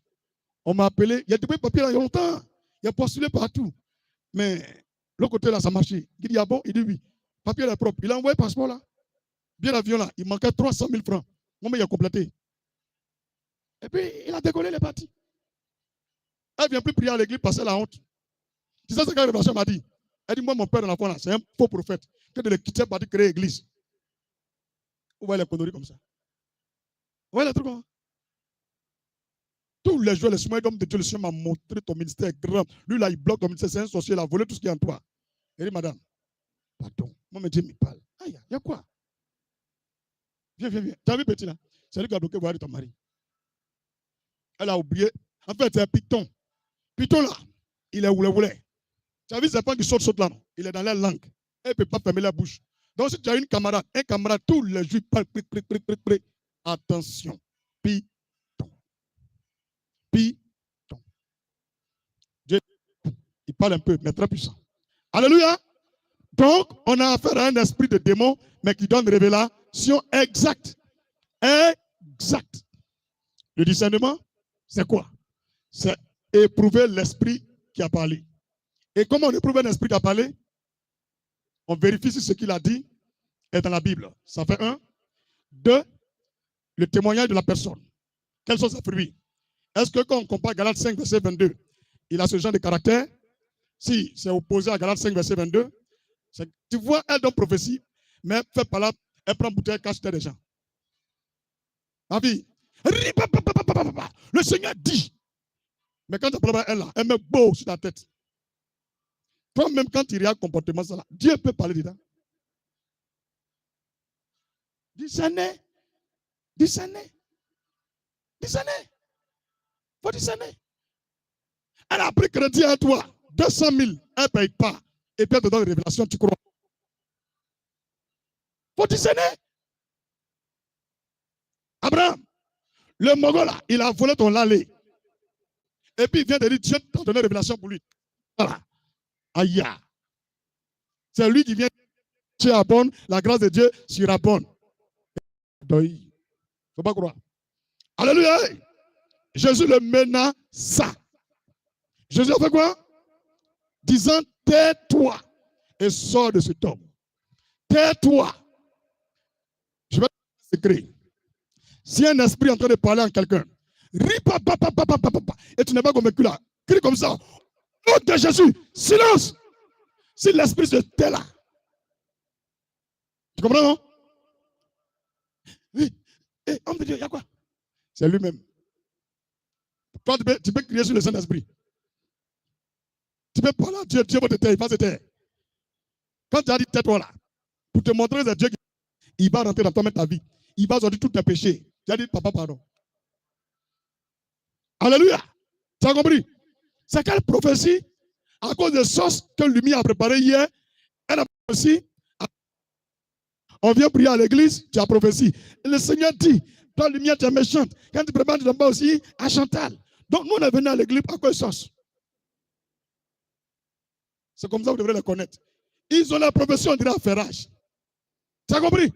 On m'a appelé, il a déposé le papier là il y a longtemps. Il a postulé partout. Mais l'autre côté là, ça marchait. Il dit, ah bon? Il dit oui. Le papier est propre. Il a envoyé le passeport là. Bien l'avion là. Il manquait 300 000 francs. Moi, il a complété. Et puis, il a décollé les parties. Elle ne vient plus prier à l'église parce qu'elle a honte. Tu sais ce que la révélation m'a dit? Elle dit, moi, mon père dans la foi là, c'est un faux prophète. Que de le quitter pour créer l'église. Vous voyez les conneries comme ça. Vous voyez les trucs comme ça. Tous les jours, le Seigneur d'homme de Dieu, le Seigneur m'a montré ton ministère grand. Lui, là, il bloque ton ministère. C'est un sorcier, il a volé tout ce qui est en toi. Il dit, madame, pardon. Moi, Dieu me parle. Aïe, il y a quoi? Viens, viens, viens. Tu as vu, petit, là? C'est lui qui a bloqué le voyage de ton mari. Elle a oublié. En fait, c'est un python. Python, là, il est oulé. Tu as vu, c'est pas qui saute là, non? Il est dans la langue. Elle ne peut pas fermer la bouche. Donc, si tu as une camarade, un camarade, tous les jours, il parle, attention. Python. Dieu, il parle un peu, mais très puissant. Alléluia. Donc, on a affaire à un esprit de démon, mais qui donne révélation exacte. Exact. Le discernement, c'est quoi? C'est éprouver l'esprit qui a parlé. Et comment on éprouve un esprit qui a parlé? On vérifie si ce qu'il a dit est dans la Bible. Ça fait 1. 2. Le témoignage de la personne. Quels sont ses fruits? Est-ce que quand on compare Galates 5, verset 22, il a ce genre de caractère? Si c'est opposé à Galates 5, verset 22, tu vois, elle donne prophétie, mais elle fait par là, elle prend bouteille, cache des gens. Ma vie, le Seigneur dit, mais quand tu parles elle là, elle met beau sur ta tête. Toi-même, quand tu regardes comportement, ça là, Dieu peut parler dedans. Discerner. Discerner. Discerner. Faut discerner. Elle a pris crédit à toi. 200 000, elle ne paye pas. Et puis elle te donne une révélation, tu crois. Faut discerner. Abraham, le Mogol là, il a volé ton lalé. Et puis il vient de dire, Dieu t'a donné une révélation pour lui. Voilà. Aïe. C'est lui qui vient. Tu abonnes, la grâce de Dieu surabonne. Il ne faut pas croire. Alléluia. Jésus le menaça. Jésus a fait quoi? Disant, tais-toi et sors de cet homme. Tais-toi. Je vais te secret. Si un esprit est en train de parler à quelqu'un, et tu n'es pas convaincu là, crie comme ça. Au nom de Jésus, silence. Si l'esprit se tait là. Tu comprends, non? Oui. Et homme de Dieu, il y a quoi? C'est lui-même. Toi, tu peux crier sur le Saint-Esprit. Tu peux parler à Dieu, Dieu va te taire, il va se taire. Quand tu as dit tais-toi là, pour te montrer que Dieu, il va rentrer dans ta vie. Il va sortir tous tes péchés. Tu as dit, papa, pardon. Alléluia. Tu as compris? C'est quelle prophétie? À cause des sauces que Lumière a préparées hier, elle a aussi. On vient prier à l'église, tu as prophétie. Et le Seigneur dit, toi, lumière, tu es méchante. Quand tu prépares, tu n'as pas aussi à Chantal. Donc, nous, on est venu à l'église à quoi sens? C'est comme ça que vous devrez les connaître. Ils ont la prophétie, on dirait à ferrage. Tu as compris?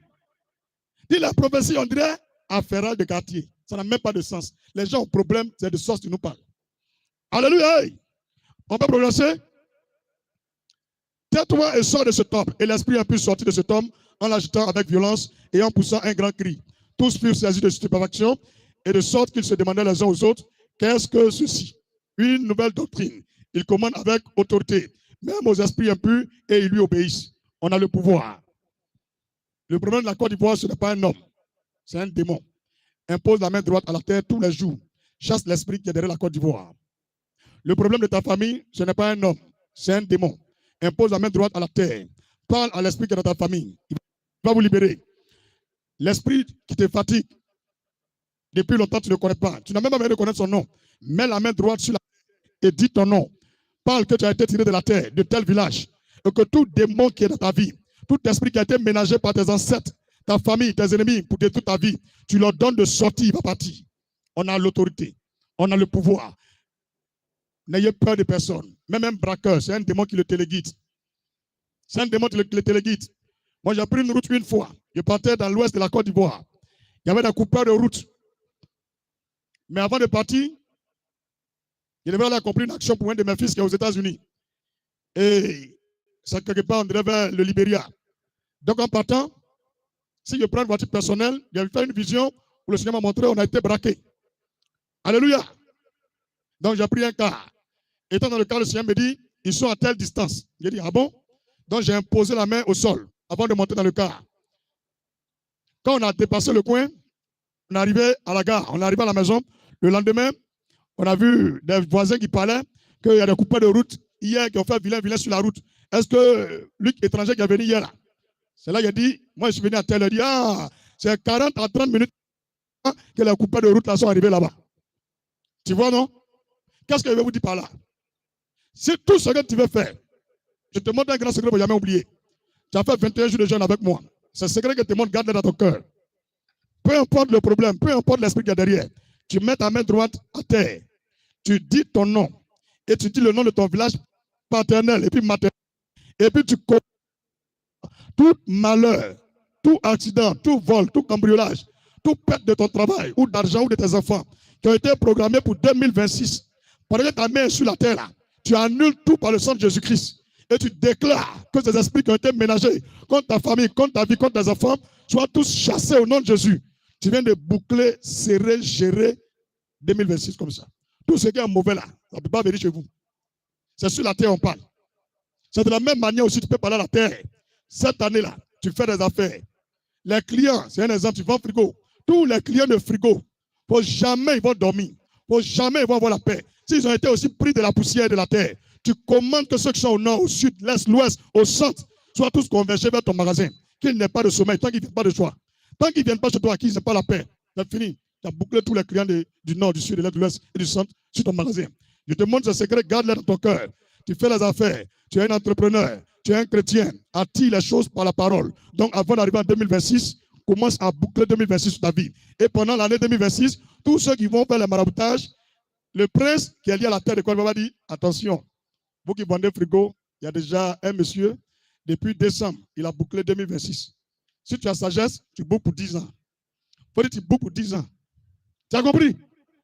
Dis la prophétie, on dirait à ferrage de quartier. Ça n'a même pas de sens. Les gens ont problème, c'est de source qui nous parlent. Alléluia. On peut progresser? Tais-toi et sors de cet homme. Et l'esprit a pu sortir de cet homme en l'agitant avec violence et en poussant un grand cri. Tous furent saisis de stupéfaction et de sorte qu'ils se demandaient les uns aux autres, qu'est-ce que ceci? Une nouvelle doctrine. Il commande avec autorité, même aux esprits impurs, et ils lui obéissent. On a le pouvoir. Le problème de la Côte d'Ivoire, ce n'est pas un homme, c'est un démon. Impose la main droite à la terre tous les jours. Chasse l'esprit qui est derrière la Côte d'Ivoire. Le problème de ta famille, ce n'est pas un homme, c'est un démon. Impose la main droite à la terre. Parle à l'esprit qui est dans ta famille. Il va vous libérer. L'esprit qui te fatigue, depuis longtemps, tu ne le connais pas. Tu n'as même pas besoin de connaître son nom. Mets la main droite sur la terre et dis ton nom. Parle que tu as été tiré de la terre, de tel village. Et que tout démon qui est dans ta vie, tout esprit qui a été ménagé par tes ancêtres, ta famille, tes ennemis, pour détruire ta vie, tu leur donnes de sortir, il va partir. On a l'autorité. On a le pouvoir. N'ayez peur de personne. Même un braqueur, c'est un démon qui le téléguide. C'est un démon qui le téléguide. Moi, j'ai pris une route une fois. Je partais dans l'ouest de la Côte d'Ivoire. Il y avait des coupeurs de route. Mais avant de partir, je devais aller accomplir une action pour un de mes fils qui est aux États-Unis. Et c'est quelque part, on dirait vers le Libéria. Donc, en partant, si je prends une voiture personnelle, j'ai fait une vision où le Seigneur m'a montré, on a été braqué. Alléluia. Donc, j'ai pris un car. Étant dans le car, le Seigneur me dit, ils sont à telle distance. J'ai dit, ah bon? Donc, j'ai imposé la main au sol avant de monter dans le car. Quand on a dépassé le coin, on est arrivé à la gare, on est arrivé à la maison. Le lendemain, on a vu des voisins qui parlaient qu'il y a des coupeurs de route hier qui ont fait vilain sur la route. Est-ce que Luc étranger qui est venu hier là? C'est là qu'il a dit, moi je suis venu à telle heure. Il dit, ah, c'est 40 à 30 minutes que les coupeurs de route là sont arrivés là-bas. Tu vois, non? Qu'est-ce que je vais vous dire par là? C'est tout ce que tu veux faire. Je te montre un grand secret pour ne jamais oublier. Tu as fait 21 jours de jeûne avec moi. C'est ce secret que je te montre, garde-le dans ton cœur. Peu importe le problème, peu importe l'esprit qui est derrière, tu mets ta main droite à terre, tu dis ton nom, et tu dis le nom de ton village paternel et puis maternel. Et puis tu connais tout malheur, tout accident, tout vol, tout cambriolage, tout perte de ton travail, ou d'argent, ou de tes enfants, qui ont été programmés pour 2026. Parce que ta main est sur la terre là, tu annules tout par le sang de Jésus-Christ. Et tu déclares que ces esprits qui ont été ménagés contre ta famille, contre ta vie, contre tes enfants, soient tous chassés au nom de Jésus. Tu viens de boucler, serrer, gérer 2026 comme ça. Tout ce qui est mauvais là, ça ne peut pas venir chez vous. C'est sur la terre qu'on parle. C'est de la même manière aussi, tu peux parler à la terre. Cette année-là, tu fais des affaires. Les clients, c'est un exemple, tu vends frigo. Tous les clients de frigo, pour jamais ils vont dormir. Pour jamais ils vont avoir la paix. S'ils ont été aussi pris de la poussière de la terre, tu commandes que ceux qui sont au nord, au sud, l'est, l'ouest, au centre, soient tous convergés vers ton magasin. Qu'il n'ait pas de sommeil, tant qu'ils ne viennent pas de toi. Tant qu'ils ne viennent pas chez toi, qu'ils n'aient pas la paix. C'est fini. Tu as bouclé tous les clients du nord, du sud, de l'est, de l'ouest et du centre sur ton magasin. Je te montre ce secret, garde-le dans ton cœur. Tu fais les affaires, tu es un entrepreneur, tu es un chrétien, attire les choses par la parole. Donc avant d'arriver en 2026, commence à boucler 2026 sur ta vie. Et pendant l'année 2026, tous ceux qui vont faire le maraboutage, le prince qui est lié à la terre de Côte d'Ivoire va dire, attention, vous qui vendez frigo, il y a déjà un monsieur, depuis décembre, il a bouclé 2026. Si tu as sagesse, tu boucles pour 10 ans. Il faut dire que tu boucles pour 10 ans. Tu as compris?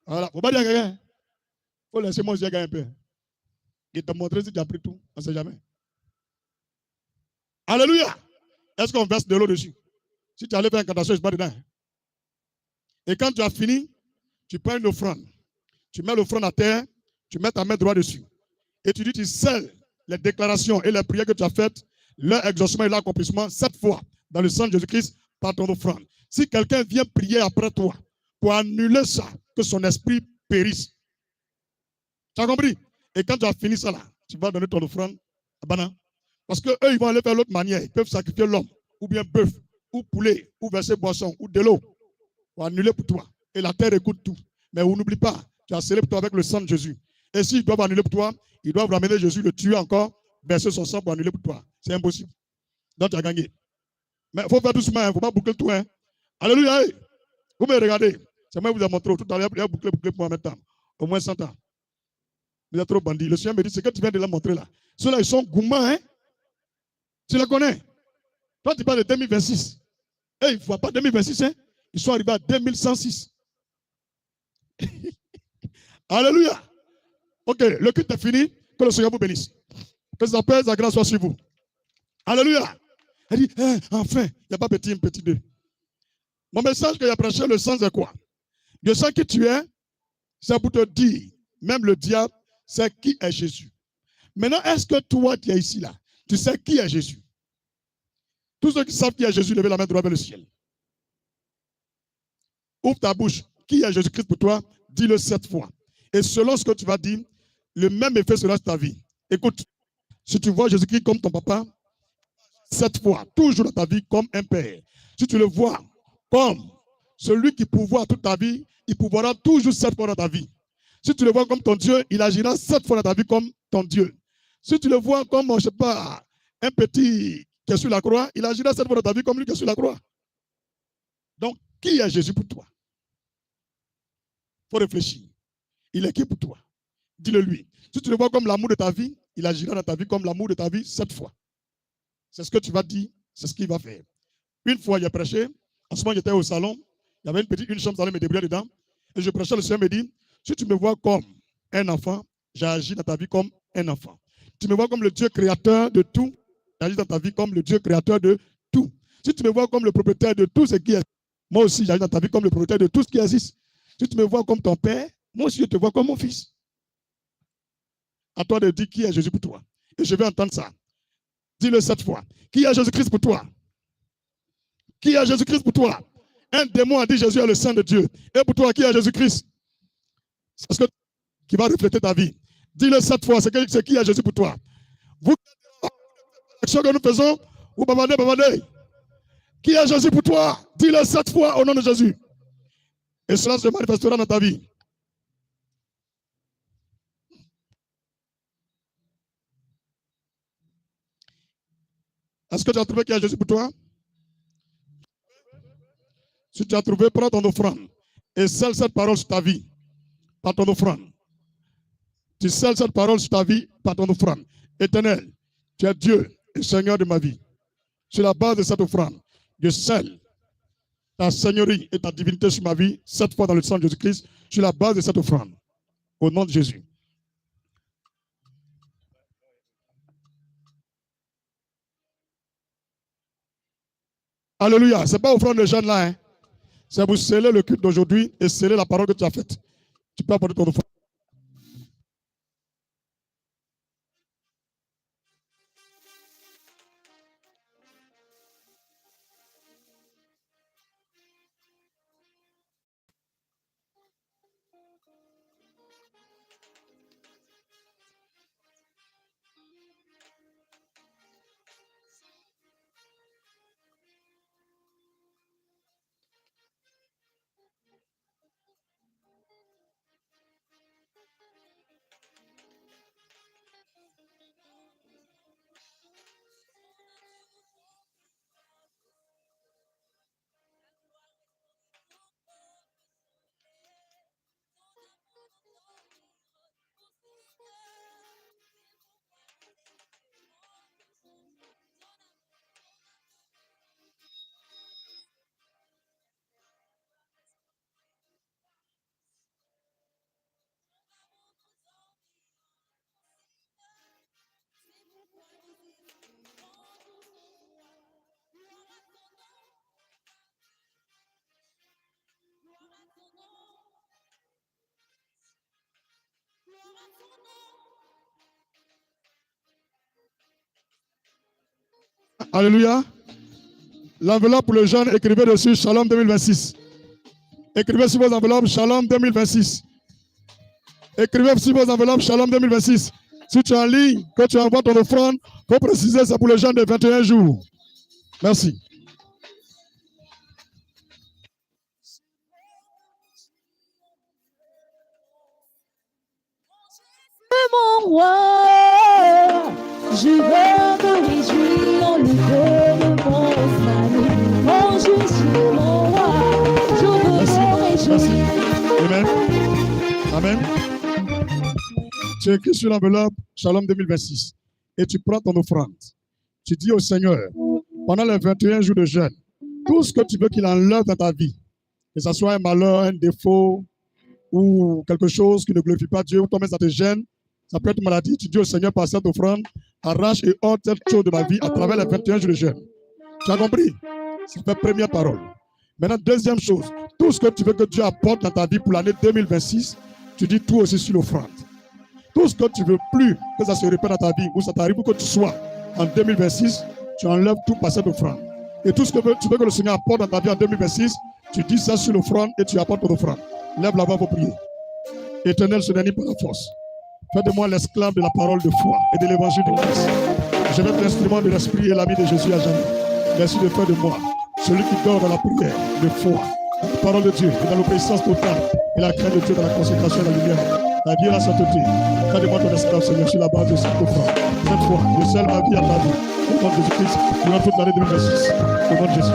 Voilà, il ne faut pas dire à quelqu'un. Il faut laisser mon gars un peu. Il te montrer si tu as pris tout, on ne sait jamais. Alléluia! Est-ce qu'on verse de l'eau dessus? Si tu allais faire un incantation, je ne suis pas dedans. Et quand tu as fini, tu prends une offrande. Tu mets l'offrande à terre, tu mets ta main droite dessus. Et tu dis, tu scelles les déclarations et les prières que tu as faites, leur exaucement et leur accomplissement, 7 fois dans le sang de Jésus-Christ par ton offrande. Si quelqu'un vient prier après toi pour annuler ça, que son esprit périsse. Tu as compris? Et quand tu as fini ça là, tu vas donner ton offrande à Bana. Parce qu'eux, ils vont aller faire l'autre manière. Ils peuvent sacrifier l'homme, ou bien bœuf, ou poulet, ou verser boisson, ou de l'eau, pour annuler pour toi. Et la terre écoute tout. Mais on n'oublie pas, tu as scellé pour toi avec le sang de Jésus. Et s'ils doivent annuler pour toi, ils doivent ramener Jésus, le tuer encore, verser son sang pour annuler pour toi. C'est impossible. Donc tu as gagné. Mais il faut faire doucement, il ne faut pas boucler tout. Hein. Alléluia. Vous me regardez. C'est moi qui vous ai montré. Tout à l'heure, il a bouclé pour moi maintenant. Au moins 100 ans. Vous êtes trop bandits. Le Seigneur me dit, ce que tu viens de la montrer là. Ceux-là, ils sont gourmands. Hein? Tu les connais. Toi, tu parles de 2026. Et il ne faut pas 2026. Hein? Ils sont arrivés à 2106. Alléluia. Ok, le culte est fini. Que le Seigneur vous bénisse. Que sa paix, sa grâce soit sur vous. Alléluia. Elle dit, enfin, il n'y a pas petit 1, petit 2. Mon message que j'ai prêché, le sens est quoi? Je sais qui tu es, c'est pour te dire, même le diable, c'est qui est Jésus. Maintenant, est-ce que toi, tu es ici là, tu sais qui est Jésus? Tous ceux qui savent qui est Jésus, levez la main droite vers le ciel. Ouvre ta bouche. Qui est Jésus-Christ pour toi? Dis-le 7 fois. Et selon ce que tu vas dire, le même effet sera sur ta vie. Écoute, si tu vois Jésus-Christ comme ton papa, 7 fois, toujours dans ta vie comme un père. Si tu le vois comme celui qui pourvoit toute ta vie, il pourvoira toujours 7 fois dans ta vie. Si tu le vois comme ton Dieu, il agira 7 fois dans ta vie comme ton Dieu. Si tu le vois comme, je ne sais pas, un petit qui est sur la croix, il agira 7 fois dans ta vie comme lui qui est sur la croix. Donc, qui est Jésus pour toi? Il faut réfléchir. Il est qui pour toi? Dis-le lui. Si tu le vois comme l'amour de ta vie, il agira dans ta vie comme l'amour de ta vie 7 fois. C'est ce que tu vas dire, c'est ce qu'il va faire. Une fois, il a prêché. En ce moment, j'étais au salon. Il y avait une chambre, j'allais me débrouiller dedans. Et je prêchais, le Seigneur me dit, si tu me vois comme un enfant, j'agis dans ta vie comme un enfant. Tu me vois comme le Dieu créateur de tout, j'agis dans ta vie comme le Dieu créateur de tout. Si tu me vois comme le propriétaire de tout ce qui est, moi aussi, j'agis dans ta vie comme le propriétaire de tout ce qui existe. Si tu me vois comme ton père, moi aussi, je te vois comme mon fils. À toi de dire qui est Jésus pour toi. Et je vais entendre ça. Dis-le 7 fois. Qui est Jésus-Christ pour toi? Qui est Jésus-Christ pour toi? Un démon a dit Jésus est le Saint de Dieu. Et pour toi, qui est Jésus-Christ? C'est ce qui va refléter ta vie. Dis-le 7 fois. C'est qui est Jésus pour toi? Vous, l'action que nous faisons, vous bavardez. Qui est Jésus pour toi? Dis-le 7 fois au nom de Jésus. Et cela se manifestera dans ta vie. Est-ce que tu as trouvé qui est Jésus pour toi? Si tu as trouvé, prends ton offrande et scelle cette parole sur ta vie par ton offrande. Tu scelles cette parole sur ta vie par ton offrande. Éternel, tu es Dieu et Seigneur de ma vie. Sur la base de cette offrande, je scelle ta seigneurie et ta divinité sur ma vie, 7 fois dans le sang de Jésus-Christ, sur la base de cette offrande. Au nom de Jésus. Alléluia. Ce n'est pas offrande de jeunes là. Hein. C'est pour sceller le culte d'aujourd'hui et sceller la parole que tu as faite. Tu peux apporter ton offrande. Alléluia. L'enveloppe pour le jeune, écrivez dessus Shalom 2026. Écrivez sur vos enveloppes Shalom 2026. Écrivez sur vos enveloppes Shalom 2026. Si tu es en ligne, que tu envoies ton offrande, il faut préciser ça pour les jeunes de 21 jours. Merci. Mon roi, je veux me réjouir au niveau de mon salut. Tu écris sur l'enveloppe Shalom 2026 et tu prends ton offrande. Tu dis au Seigneur, pendant les 21 jours de jeûne, tout ce que tu veux qu'il enlève dans ta vie, que ce soit un malheur, un défaut ou quelque chose qui ne glorifie pas Dieu, ou toi-même ça te gêne, ça peut être une maladie, tu dis au Seigneur par cette offrande, arrache et ôte cette chose de ma vie à travers les 21 jours de jeûne. Tu as compris? C'est la première parole. Maintenant, deuxième chose, tout ce que tu veux que Dieu apporte dans ta vie pour l'année 2026, tu dis tout aussi sur l'offrande. Tout ce que tu veux plus que ça se répète dans ta vie, ou ça t'arrive, ou que tu sois en 2026, tu enlèves tout par cette offrande. Et tout ce que tu veux que le Seigneur apporte dans ta vie en 2026, tu dis ça sur l'offrande et tu apportes ton offrande. Lève la voix pour prier. Éternel, ce n'est pas la force. Fais de moi l'esclave de la parole de foi et de l'évangile de Christ. Je vais être l'instrument de l'esprit et l'ami de Jésus à jamais. Merci de faire de moi celui qui dort dans la prière de foi, la parole de Dieu et dans l'obéissance totale et la crainte de Dieu dans la consécration et la lumière, la vie et la sainteté. Fais de moi ton esclave, Seigneur, sur la base de cette offrande. Cette fois, je scelle ma vie à ta vie. Au nom de Jésus-Christ, durant toute l'année 2026. Au nom de Jésus.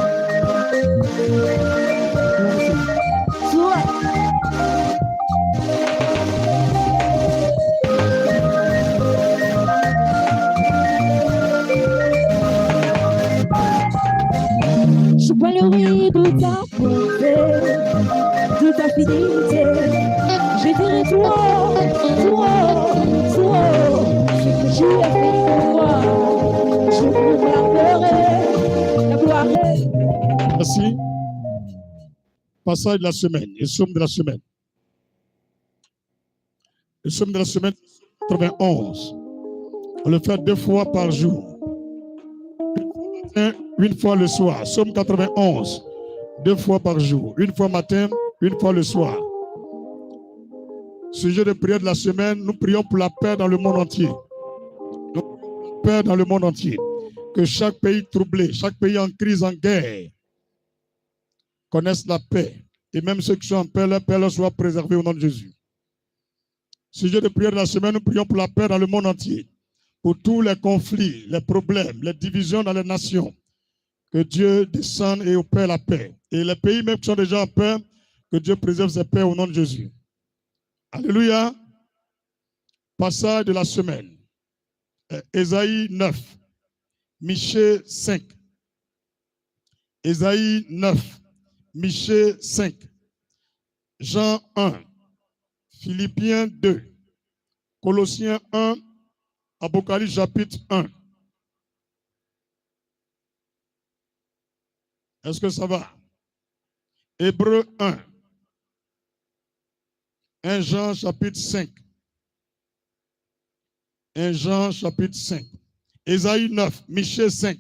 Je parlerai de ta bonté, de ta fidélité. Je dirai toi, ce que tu as fait pour moi. Je proclamerai la gloire. Merci. Passage de la semaine, et somme de la semaine. Le somme de la semaine 91. On le fait 2 fois par jour. Une fois le soir. Somme 91. 2 fois par jour. Une fois matin, une fois le soir. Sujet de prière de la semaine, nous prions pour la paix dans le monde entier. Nous prions pour la paix dans le monde entier. Que chaque pays troublé, chaque pays en crise, en guerre, connaissent la paix. Et même ceux qui sont en paix, leur paix leur soit préservée au nom de Jésus. Sujet de prière de la semaine, nous prions pour la paix dans le monde entier. Pour tous les conflits, les problèmes, les divisions dans les nations. Que Dieu descende et opère la paix. Et les pays même qui sont déjà en paix, que Dieu préserve ses paix au nom de Jésus. Alléluia. Passage de la semaine. Ésaïe 9. Michée 5. Ésaïe 9. Michée 5. Jean 1. Philippiens 2. Colossiens 1. Apocalypse chapitre 1. Est-ce que ça va? Hébreux 1. 1 Jean chapitre 5. 1 Jean chapitre 5. Ésaïe 9. Michée 5.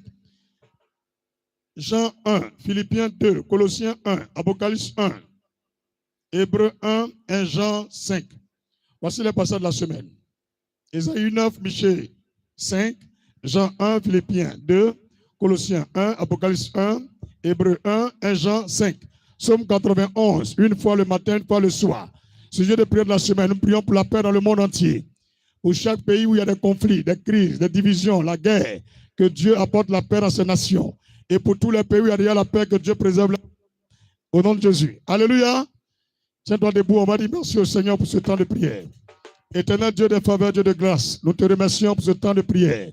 Jean 1. Philippiens 2. Colossiens 1. Apocalypse 1. Hébreux 1. 1 Jean 5. Voici les passages de la semaine. Ésaïe 9, Michée 5, Jean 1, Philippiens 2, Colossiens 1, Apocalypse 1, Hébreux 1, 1 Jean 5. Somme 91, une fois le matin, une fois le soir. Sujet de prière de la semaine, nous prions pour la paix dans le monde entier. Pour chaque pays où il y a des conflits, des crises, des divisions, la guerre, que Dieu apporte la paix dans ces nations. Et pour tous les pays où il y a déjà la paix, que Dieu préserve la paix. Au nom de Jésus. Alléluia. Tiens-toi debout, on va dire merci au Seigneur pour ce temps de prière. Éternel Dieu de faveur, Dieu de grâce, nous te remercions pour ce temps de prière.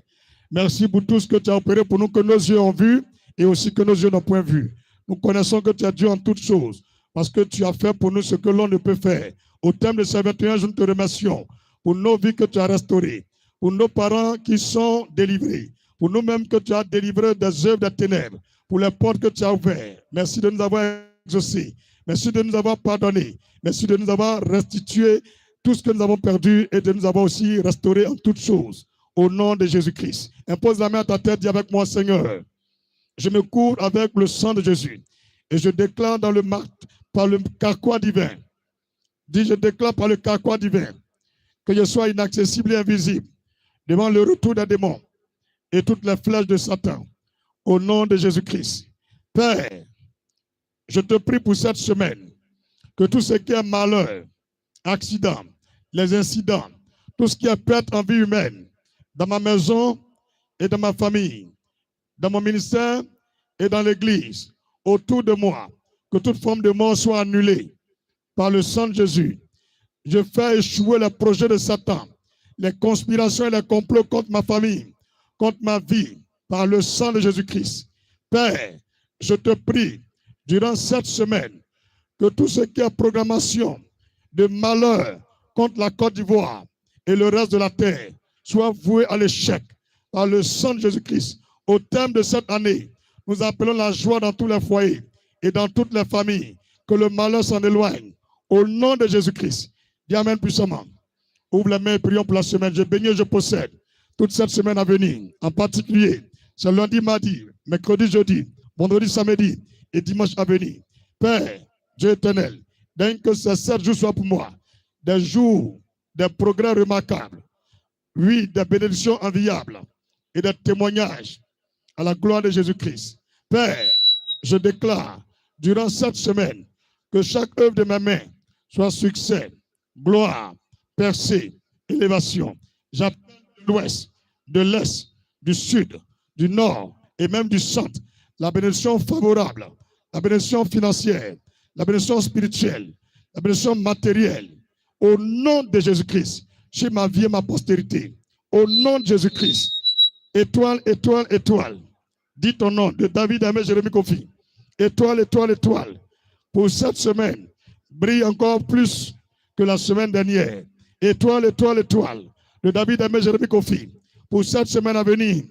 Merci pour tout ce que tu as opéré pour nous, que nos yeux ont vu et aussi que nos yeux n'ont point vu. Nous connaissons que tu as Dieu en toutes choses, parce que tu as fait pour nous ce que l'on ne peut faire. Au terme de ces 21 jours, nous te remercions pour nos vies que tu as restaurées, pour nos parents qui sont délivrés, pour nous-mêmes que tu as délivrés des œuvres des ténèbres, pour les portes que tu as ouvertes. Merci de nous avoir exaucés. Merci de nous avoir pardonnés. Merci de nous avoir restitué tout ce que nous avons perdu et de nous avoir aussi restauré en toutes choses. Au nom de Jésus-Christ. Impose la main à ta tête, dis avec moi, Seigneur. Je me couvre avec le sang de Jésus. Et je déclare par le carquois divin. Dis, je déclare par le carquois divin que je sois inaccessible et invisible devant le retour des démons et toutes les flèches de Satan. Au nom de Jésus-Christ. Père, je te prie pour cette semaine que tout ce qui est malheur, accident, les incidents, tout ce qui est perte en vie humaine, dans ma maison et dans ma famille, dans mon ministère et dans l'église, autour de moi, que toute forme de mort soit annulée par le sang de Jésus. Je fais échouer les projets de Satan, les conspirations et les complots contre ma famille, contre ma vie, par le sang de Jésus-Christ. Père, je te prie, durant cette semaine, que tout ce qui est programmation de malheur contre la Côte d'Ivoire et le reste de la terre soit voué à l'échec par le sang de Jésus-Christ. Au terme de cette année, nous appelons la joie dans tous les foyers et dans toutes les familles, que le malheur s'en éloigne. Au nom de Jésus-Christ, dis amen puissamment. Ouvre les mains et prions pour la semaine. Je bénis et je possède toute cette semaine à venir. En particulier, c'est lundi, mardi, mercredi, jeudi, vendredi, samedi et dimanche à venir. Père, Dieu éternel, dès que ces 7 jours soient pour moi des jours, des progrès remarquables, oui, des bénédictions enviables et des témoignages à la gloire de Jésus-Christ. Père, je déclare durant cette semaine que chaque œuvre de mes mains soit succès, gloire, percée, élévation. J'appelle de l'ouest, de l'est, du sud, du nord et même du centre la bénédiction favorable, la bénédiction financière, la bénédiction spirituelle, la bénédiction matérielle. Au nom de Jésus-Christ, chez ma vie et ma postérité. Au nom de Jésus-Christ. Étoile, étoile, étoile. Dis ton nom de David, Aimé, Jérémie, Kofi. Étoile, étoile, étoile. Pour cette semaine, brille encore plus que la semaine dernière. Étoile, étoile, étoile. De David, Aimé, Jérémie, Kofi. Pour cette semaine à venir,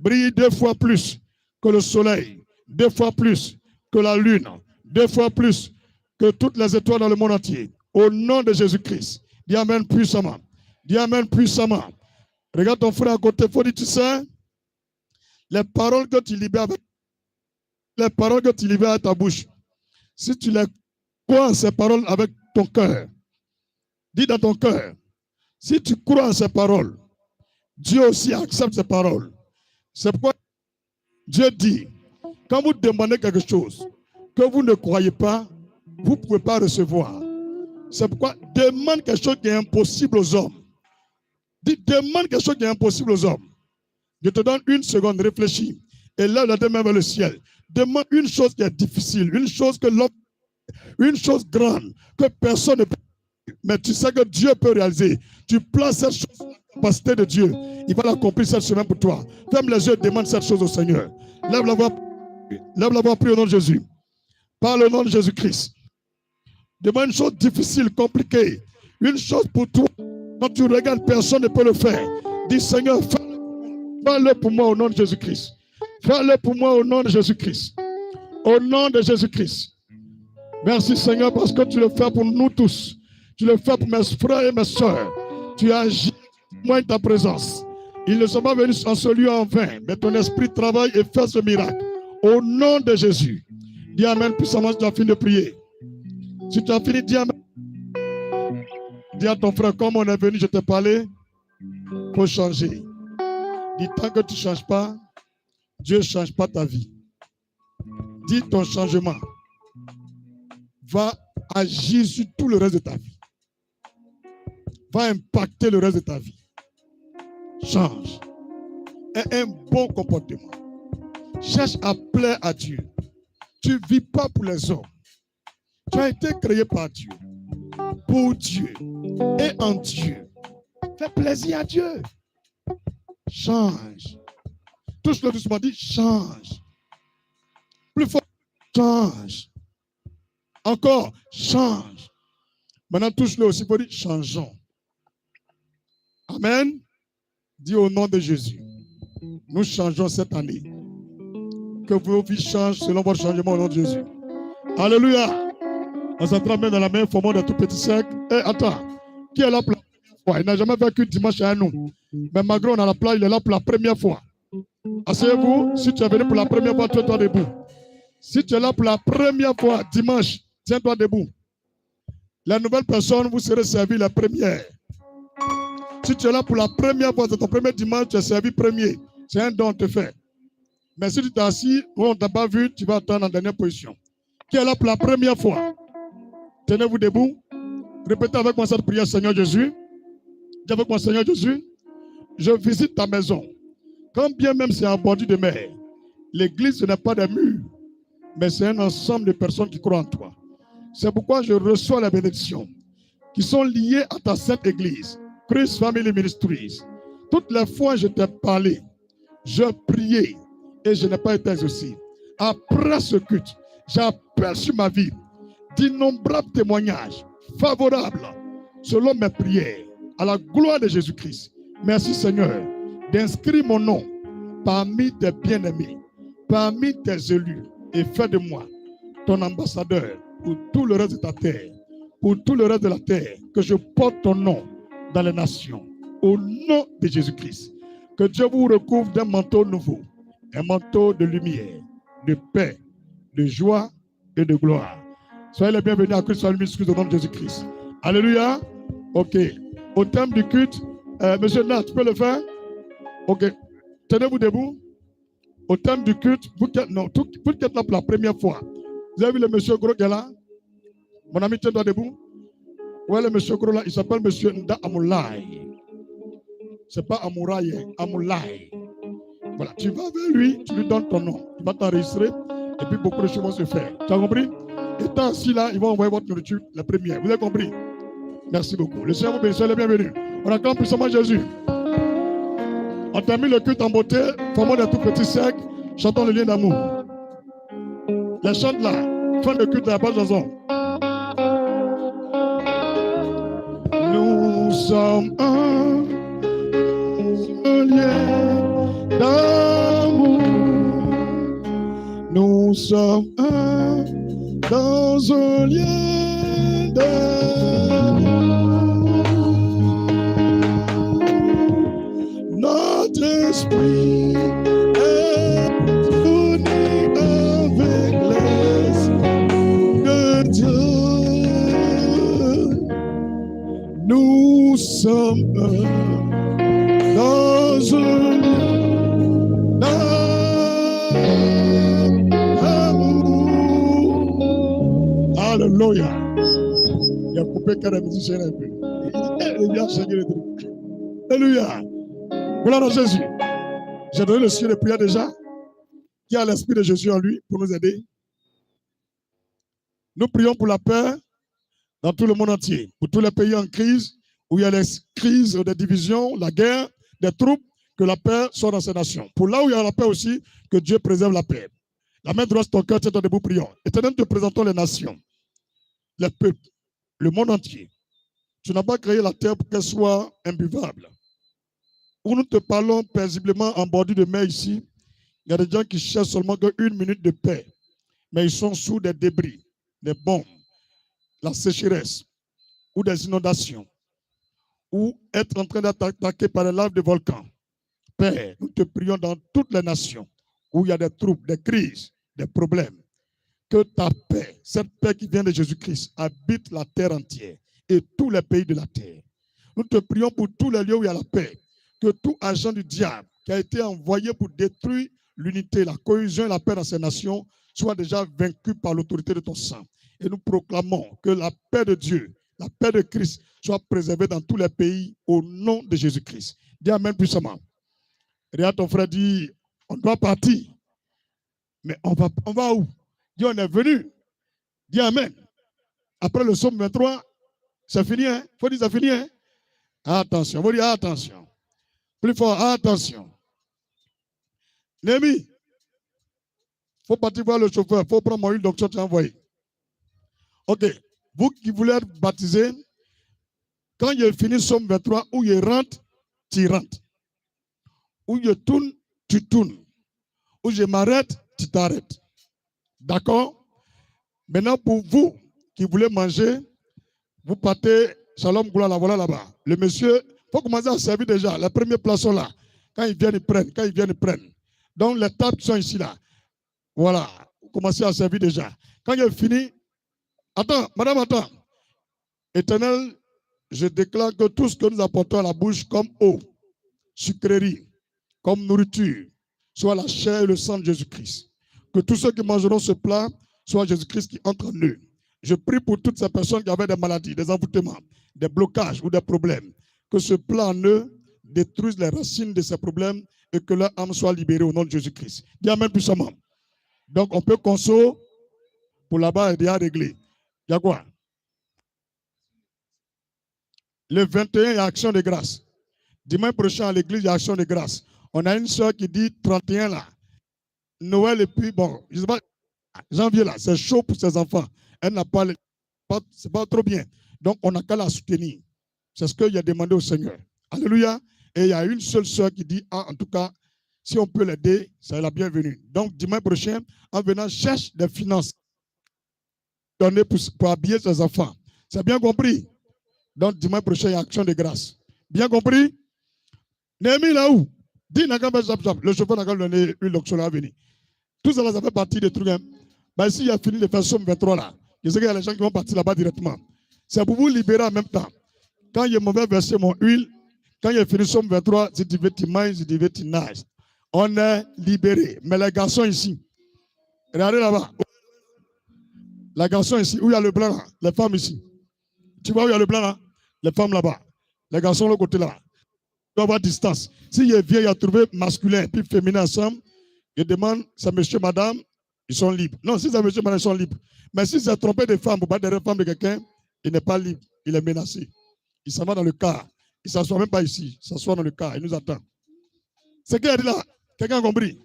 brille 2 fois plus que le soleil, 2 fois plus que la lune, 2 fois plus que toutes les étoiles dans le monde entier. Au nom de Jésus-Christ. Dis amen puissamment. Dis amen puissamment. Regarde ton frère à côté. Faut dire, tu sais, les paroles que tu libères à ta bouche, si tu les crois en ces paroles avec ton cœur, dis dans ton cœur, si tu crois en ces paroles, Dieu aussi accepte ces paroles. C'est pourquoi Dieu dit, quand vous demandez quelque chose que vous ne croyez pas, vous ne pouvez pas recevoir. C'est pourquoi demande quelque chose qui est impossible aux hommes. Dis, demande quelque chose qui est impossible aux hommes. Je te donne 1 seconde, réfléchis. Et lève la main vers le ciel. Demande une chose qui est difficile, une chose que l'homme, une chose grande, que personne ne peut. Mais tu sais que Dieu peut réaliser. Tu places cette chose dans la capacité de Dieu. Il va l'accomplir cette semaine pour toi. Ferme les yeux et demande cette chose au Seigneur. Lève la voix, prie au nom de Jésus. Parle au nom de Jésus-Christ. Demande une chose difficile, compliquée. Une chose pour toi. Quand tu regardes, personne ne peut le faire. Dis Seigneur, fais-le pour moi au nom de Jésus-Christ. Fais-le pour moi au nom de Jésus-Christ. Au nom de Jésus-Christ. Merci Seigneur parce que tu le fais pour nous tous. Tu le fais pour mes frères et mes soeurs. Tu agis moi ta présence. Ils ne sont pas venus en ce lieu en vain, mais ton esprit travaille et fait ce miracle. Au nom de Jésus. Dis amen puissamment si tu as fini de prier. Si tu as fini, dis amen. Dis à ton frère, comme on est venu, je t'ai parlé, il faut changer. Dis, tant que tu ne changes pas, Dieu ne change pas ta vie. Dis, ton changement va agir sur tout le reste de ta vie. Va impacter le reste de ta vie. Change. Aie un bon comportement. Cherche à plaire à Dieu. Tu ne vis pas pour les hommes. Tu as été créé par Dieu. Pour Dieu et en Dieu. Fais plaisir à Dieu. Change. Touche-le doucement, dit change. Plus fort, change. Encore, change. Maintenant, touche-le aussi pour dire changeons. Amen. Dis au nom de Jésus. Nous changeons cette année. Que vos vies changent selon votre changement au nom de Jésus. Alléluia. On s'entraîne dans la main, formant de tout petit cercle. Et attends, qui est là pour la première fois? Il n'a jamais vécu dimanche à nous. Mais malgré on a la place, il est là pour la première fois. Asseyez-vous. Si tu es venu pour la première fois, tiens-toi debout. Si tu es là pour la première fois, dimanche, tiens-toi debout. La nouvelle personne, vous serez servi la première. Si tu es là pour la première fois, c'est ton premier dimanche, tu es servi premier. C'est un don te fait. Mais si tu t'es assis, ou on ne t'a pas vu, tu vas attendre en dernière position. Qui est là pour la première fois? Tenez-vous debout. Répétez avec moi cette prière, Seigneur Jésus. Dis avec moi, Seigneur Jésus, je visite ta maison. Quand bien même c'est en bordure de mer, l'église ce n'est pas des murs, mais c'est un ensemble de personnes qui croient en toi. C'est pourquoi je reçois la bénédiction qui sont liées à ta sainte église. Christ Family Ministries. Toutes les fois je t'ai parlé, je priais et je n'ai pas été exaucé. Après ce culte, j'ai aperçu ma vie d'innombrables témoignages favorables selon mes prières à la gloire de Jésus-Christ. Merci Seigneur d'inscrire mon nom parmi tes bien-aimés, parmi tes élus et fais de moi ton ambassadeur pour tout le reste de ta terre, pour tout le reste de la terre, que je porte ton nom dans les nations, au nom de Jésus-Christ. Que Dieu vous recouvre d'un manteau nouveau, un manteau de lumière, de paix, de joie et de gloire. Soyez les bienvenus à Christ Family Ministries au nom de Jésus-Christ. Alléluia. Ok. Au thème du culte, Monsieur Nat, tu peux le faire? Ok. Tenez-vous debout. Au thème du culte, vous qui êtes là pour la première fois. Vous avez vu le monsieur Gros qui est là? Mon ami, tiens-toi debout. Ouais, le monsieur Gros là, il s'appelle monsieur Nda Amoulay. C'est pas Amouraye, Amoulay. Voilà, tu vas vers lui, tu lui donnes ton nom. Il va t'enregistrer et puis beaucoup de choses vont se faire. Tu as compris? Étant assis là, ils vont envoyer votre nourriture, la première. Vous avez compris? Merci beaucoup. Le Seigneur vous bénisse, soyez les bienvenus. On acclame puissamment Jésus. On termine le culte en beauté, formant des tout petits cercles, chantant le lien d'amour. Les chants là, fin de culte de la base chanson. Nous sommes un lien d'amour. Nous sommes un dans un lien d'amour. Notre esprit est uni avec l'Esprit de Dieu. Nous sommes un dans un lien d'amour. Alléluia. Il a coupé quand la musicienne un peu. Il vient changer le truc. Alléluia. Voilà Jésus. J'ai donné le ciel de prière déjà. Qui a l'esprit de Jésus en lui pour nous aider. Nous prions pour la paix dans tout le monde entier, pour tous les pays en crise, où il y a les crises des divisions, la guerre, des troupes, que la paix soit dans ces nations. Pour là où il y a la paix aussi, que Dieu préserve la paix. La main droite sur ton cœur, tiens-toi debout, prions. Éternel, nous te présentons les nations, les peuples, le monde entier. Tu n'as pas créé la terre pour qu'elle soit imbuvable. Où nous te parlons paisiblement en bordure de mer ici, il y a des gens qui cherchent seulement qu'une minute de paix, mais ils sont sous des débris, des bombes, la sécheresse, ou des inondations, ou être en train d'être attaqué par les laves de volcans. Père, nous te prions dans toutes les nations où il y a des troubles, des crises, des problèmes, que ta paix, cette paix qui vient de Jésus-Christ, habite la terre entière et tous les pays de la terre. Nous te prions pour tous les lieux où il y a la paix, que tout agent du diable qui a été envoyé pour détruire l'unité, la cohésion et la paix dans ces nations soit déjà vaincu par l'autorité de ton sang. Et nous proclamons que la paix de Dieu, la paix de Christ soit préservée dans tous les pays au nom de Jésus-Christ. Dis Amen puissamment. Regarde ton frère, dit, on doit partir. Mais on va où? Dis, on est venu. Dis Amen. Après le psaume 23, c'est fini. Il faut dire c'est fini. Hein? Attention. On va dire attention. Plus fort, attention. Némi, il faut partir voir le chauffeur. Il faut prendre mon huile d'onction, tu as envoyé. Ok. Vous qui voulez être baptisé, quand il finit psaume 23, où il rentre, tu rentres. Où je tourne, tu tournes. Où je m'arrête, tu t'arrêtes. D'accord? Maintenant, pour vous qui voulez manger, vous partez, Shalom Goula, la voilà là-bas. Le monsieur, il faut commencer à servir déjà. Les premières places sont là. Quand ils viennent, ils prennent. Quand ils viennent, ils prennent. Donc, les tables sont ici, là. Voilà. Vous commencez à servir déjà. Quand il est fini, attends, madame, attends. Éternel, je déclare que tout ce que nous apportons à la bouche comme eau, sucrerie, comme nourriture, soit la chair et le sang de Jésus-Christ. Que tous ceux qui mangeront ce plat, soit Jésus-Christ qui entre en eux. Je prie pour toutes ces personnes qui avaient des maladies, des envoûtements, des blocages ou des problèmes. Que ce plat en eux détruise les racines de ces problèmes et que leur âme soit libérée au nom de Jésus-Christ. Dis Amen puissamment. Donc on peut conso pour là-bas et déjà réglé. Il y a quoi? Le 21, il y a Action de grâce. Dimanche prochain, à l'église, il y a Action de grâce. On a une soeur qui dit 31 là. Noël et puis, bon, je sais pas, janvier là, c'est chaud pour ses enfants. Elle n'a pas, c'est pas trop bien. Donc, on n'a qu'à la soutenir. C'est ce qu'il a demandé au Seigneur. Alléluia. Et il y a une seule soeur qui dit, ah, en tout cas, si on peut l'aider, c'est la bienvenue. Donc, dimanche prochain, en venant, cherche des finances données pour habiller ses enfants. C'est bien compris? Donc, dimanche prochain, il y a Action de grâce. Bien compris? Néhémie, là où? Dis, le chauffeur n'a qu'à donner une loction à venir. Tout ça, ça fait partie des trucs. Hein. Ben, ici, il a fini de faire Somme 23 là. Je sais qu'il y a des gens qui vont partir là-bas directement. C'est pour vous libérer en même temps. Quand il est mauvais verser mon huile, quand il est fini Somme 23, c'est du vêtement, c'est du vêtement. On est libéré. Mais les garçons ici, regardez là-bas. Les garçons ici, où il y a le blanc là, les femmes ici. Tu vois où il y a le blanc là? Les femmes là-bas. Les garçons de l'autre côté là. Il doit avoir distance. S'il est vieux, il a trouvé masculin et féminin ensemble, je demande, c'est monsieur, madame, ils sont libres. Non, si c'est monsieur, madame, ils sont libres. Mais si c'est trompé de femme, pour battre des femmes de quelqu'un, il n'est pas libre, il est menacé. Il s'en va dans le car. Il ne s'assoit même pas ici, il s'assoit dans le car, il nous attend. C'est qui a dit là? Quelqu'un a compris?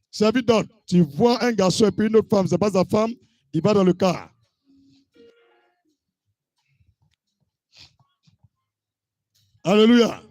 C'est vite d'ordre. Tu vois un garçon et puis une autre femme, c'est pas sa femme, il va dans le car. Alléluia.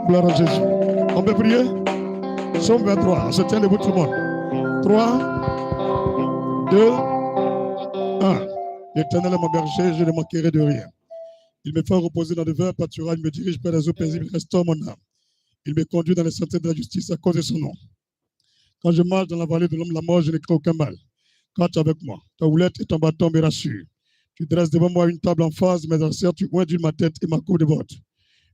Gloire à Jésus. On peut prier? Somme 23. On se tient debout tout le monde. 3, 2, 1. L'Éternel est mon berger, je ne manquerai de rien. Il me fait reposer dans de verts pâturages, il me dirige près des eaux paisibles, il restaure mon âme. Il me conduit dans les sentiers de la justice à cause de son nom. Quand je marche dans la vallée de l'homme de la mort, je ne crains aucun mal. Quand tu es avec moi, ta houlette et ton bâton me rassurent. Tu dresses devant moi une table en face de mes adversaires, tu oins ma tête et ma coupe de vote.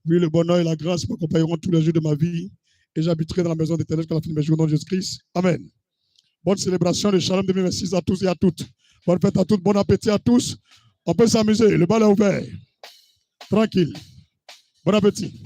Oui, le bonheur et la grâce m'accompagneront tous les jours de ma vie et j'habiterai dans la maison d'Éternel jusqu'à la fin de mes jours, au nom de Jésus-Christ. Amen. Bonne célébration de Shalom 2026 à tous et à toutes. Bonne fête à toutes, bon appétit à tous. On peut s'amuser, le bal est ouvert. Tranquille. Bon appétit.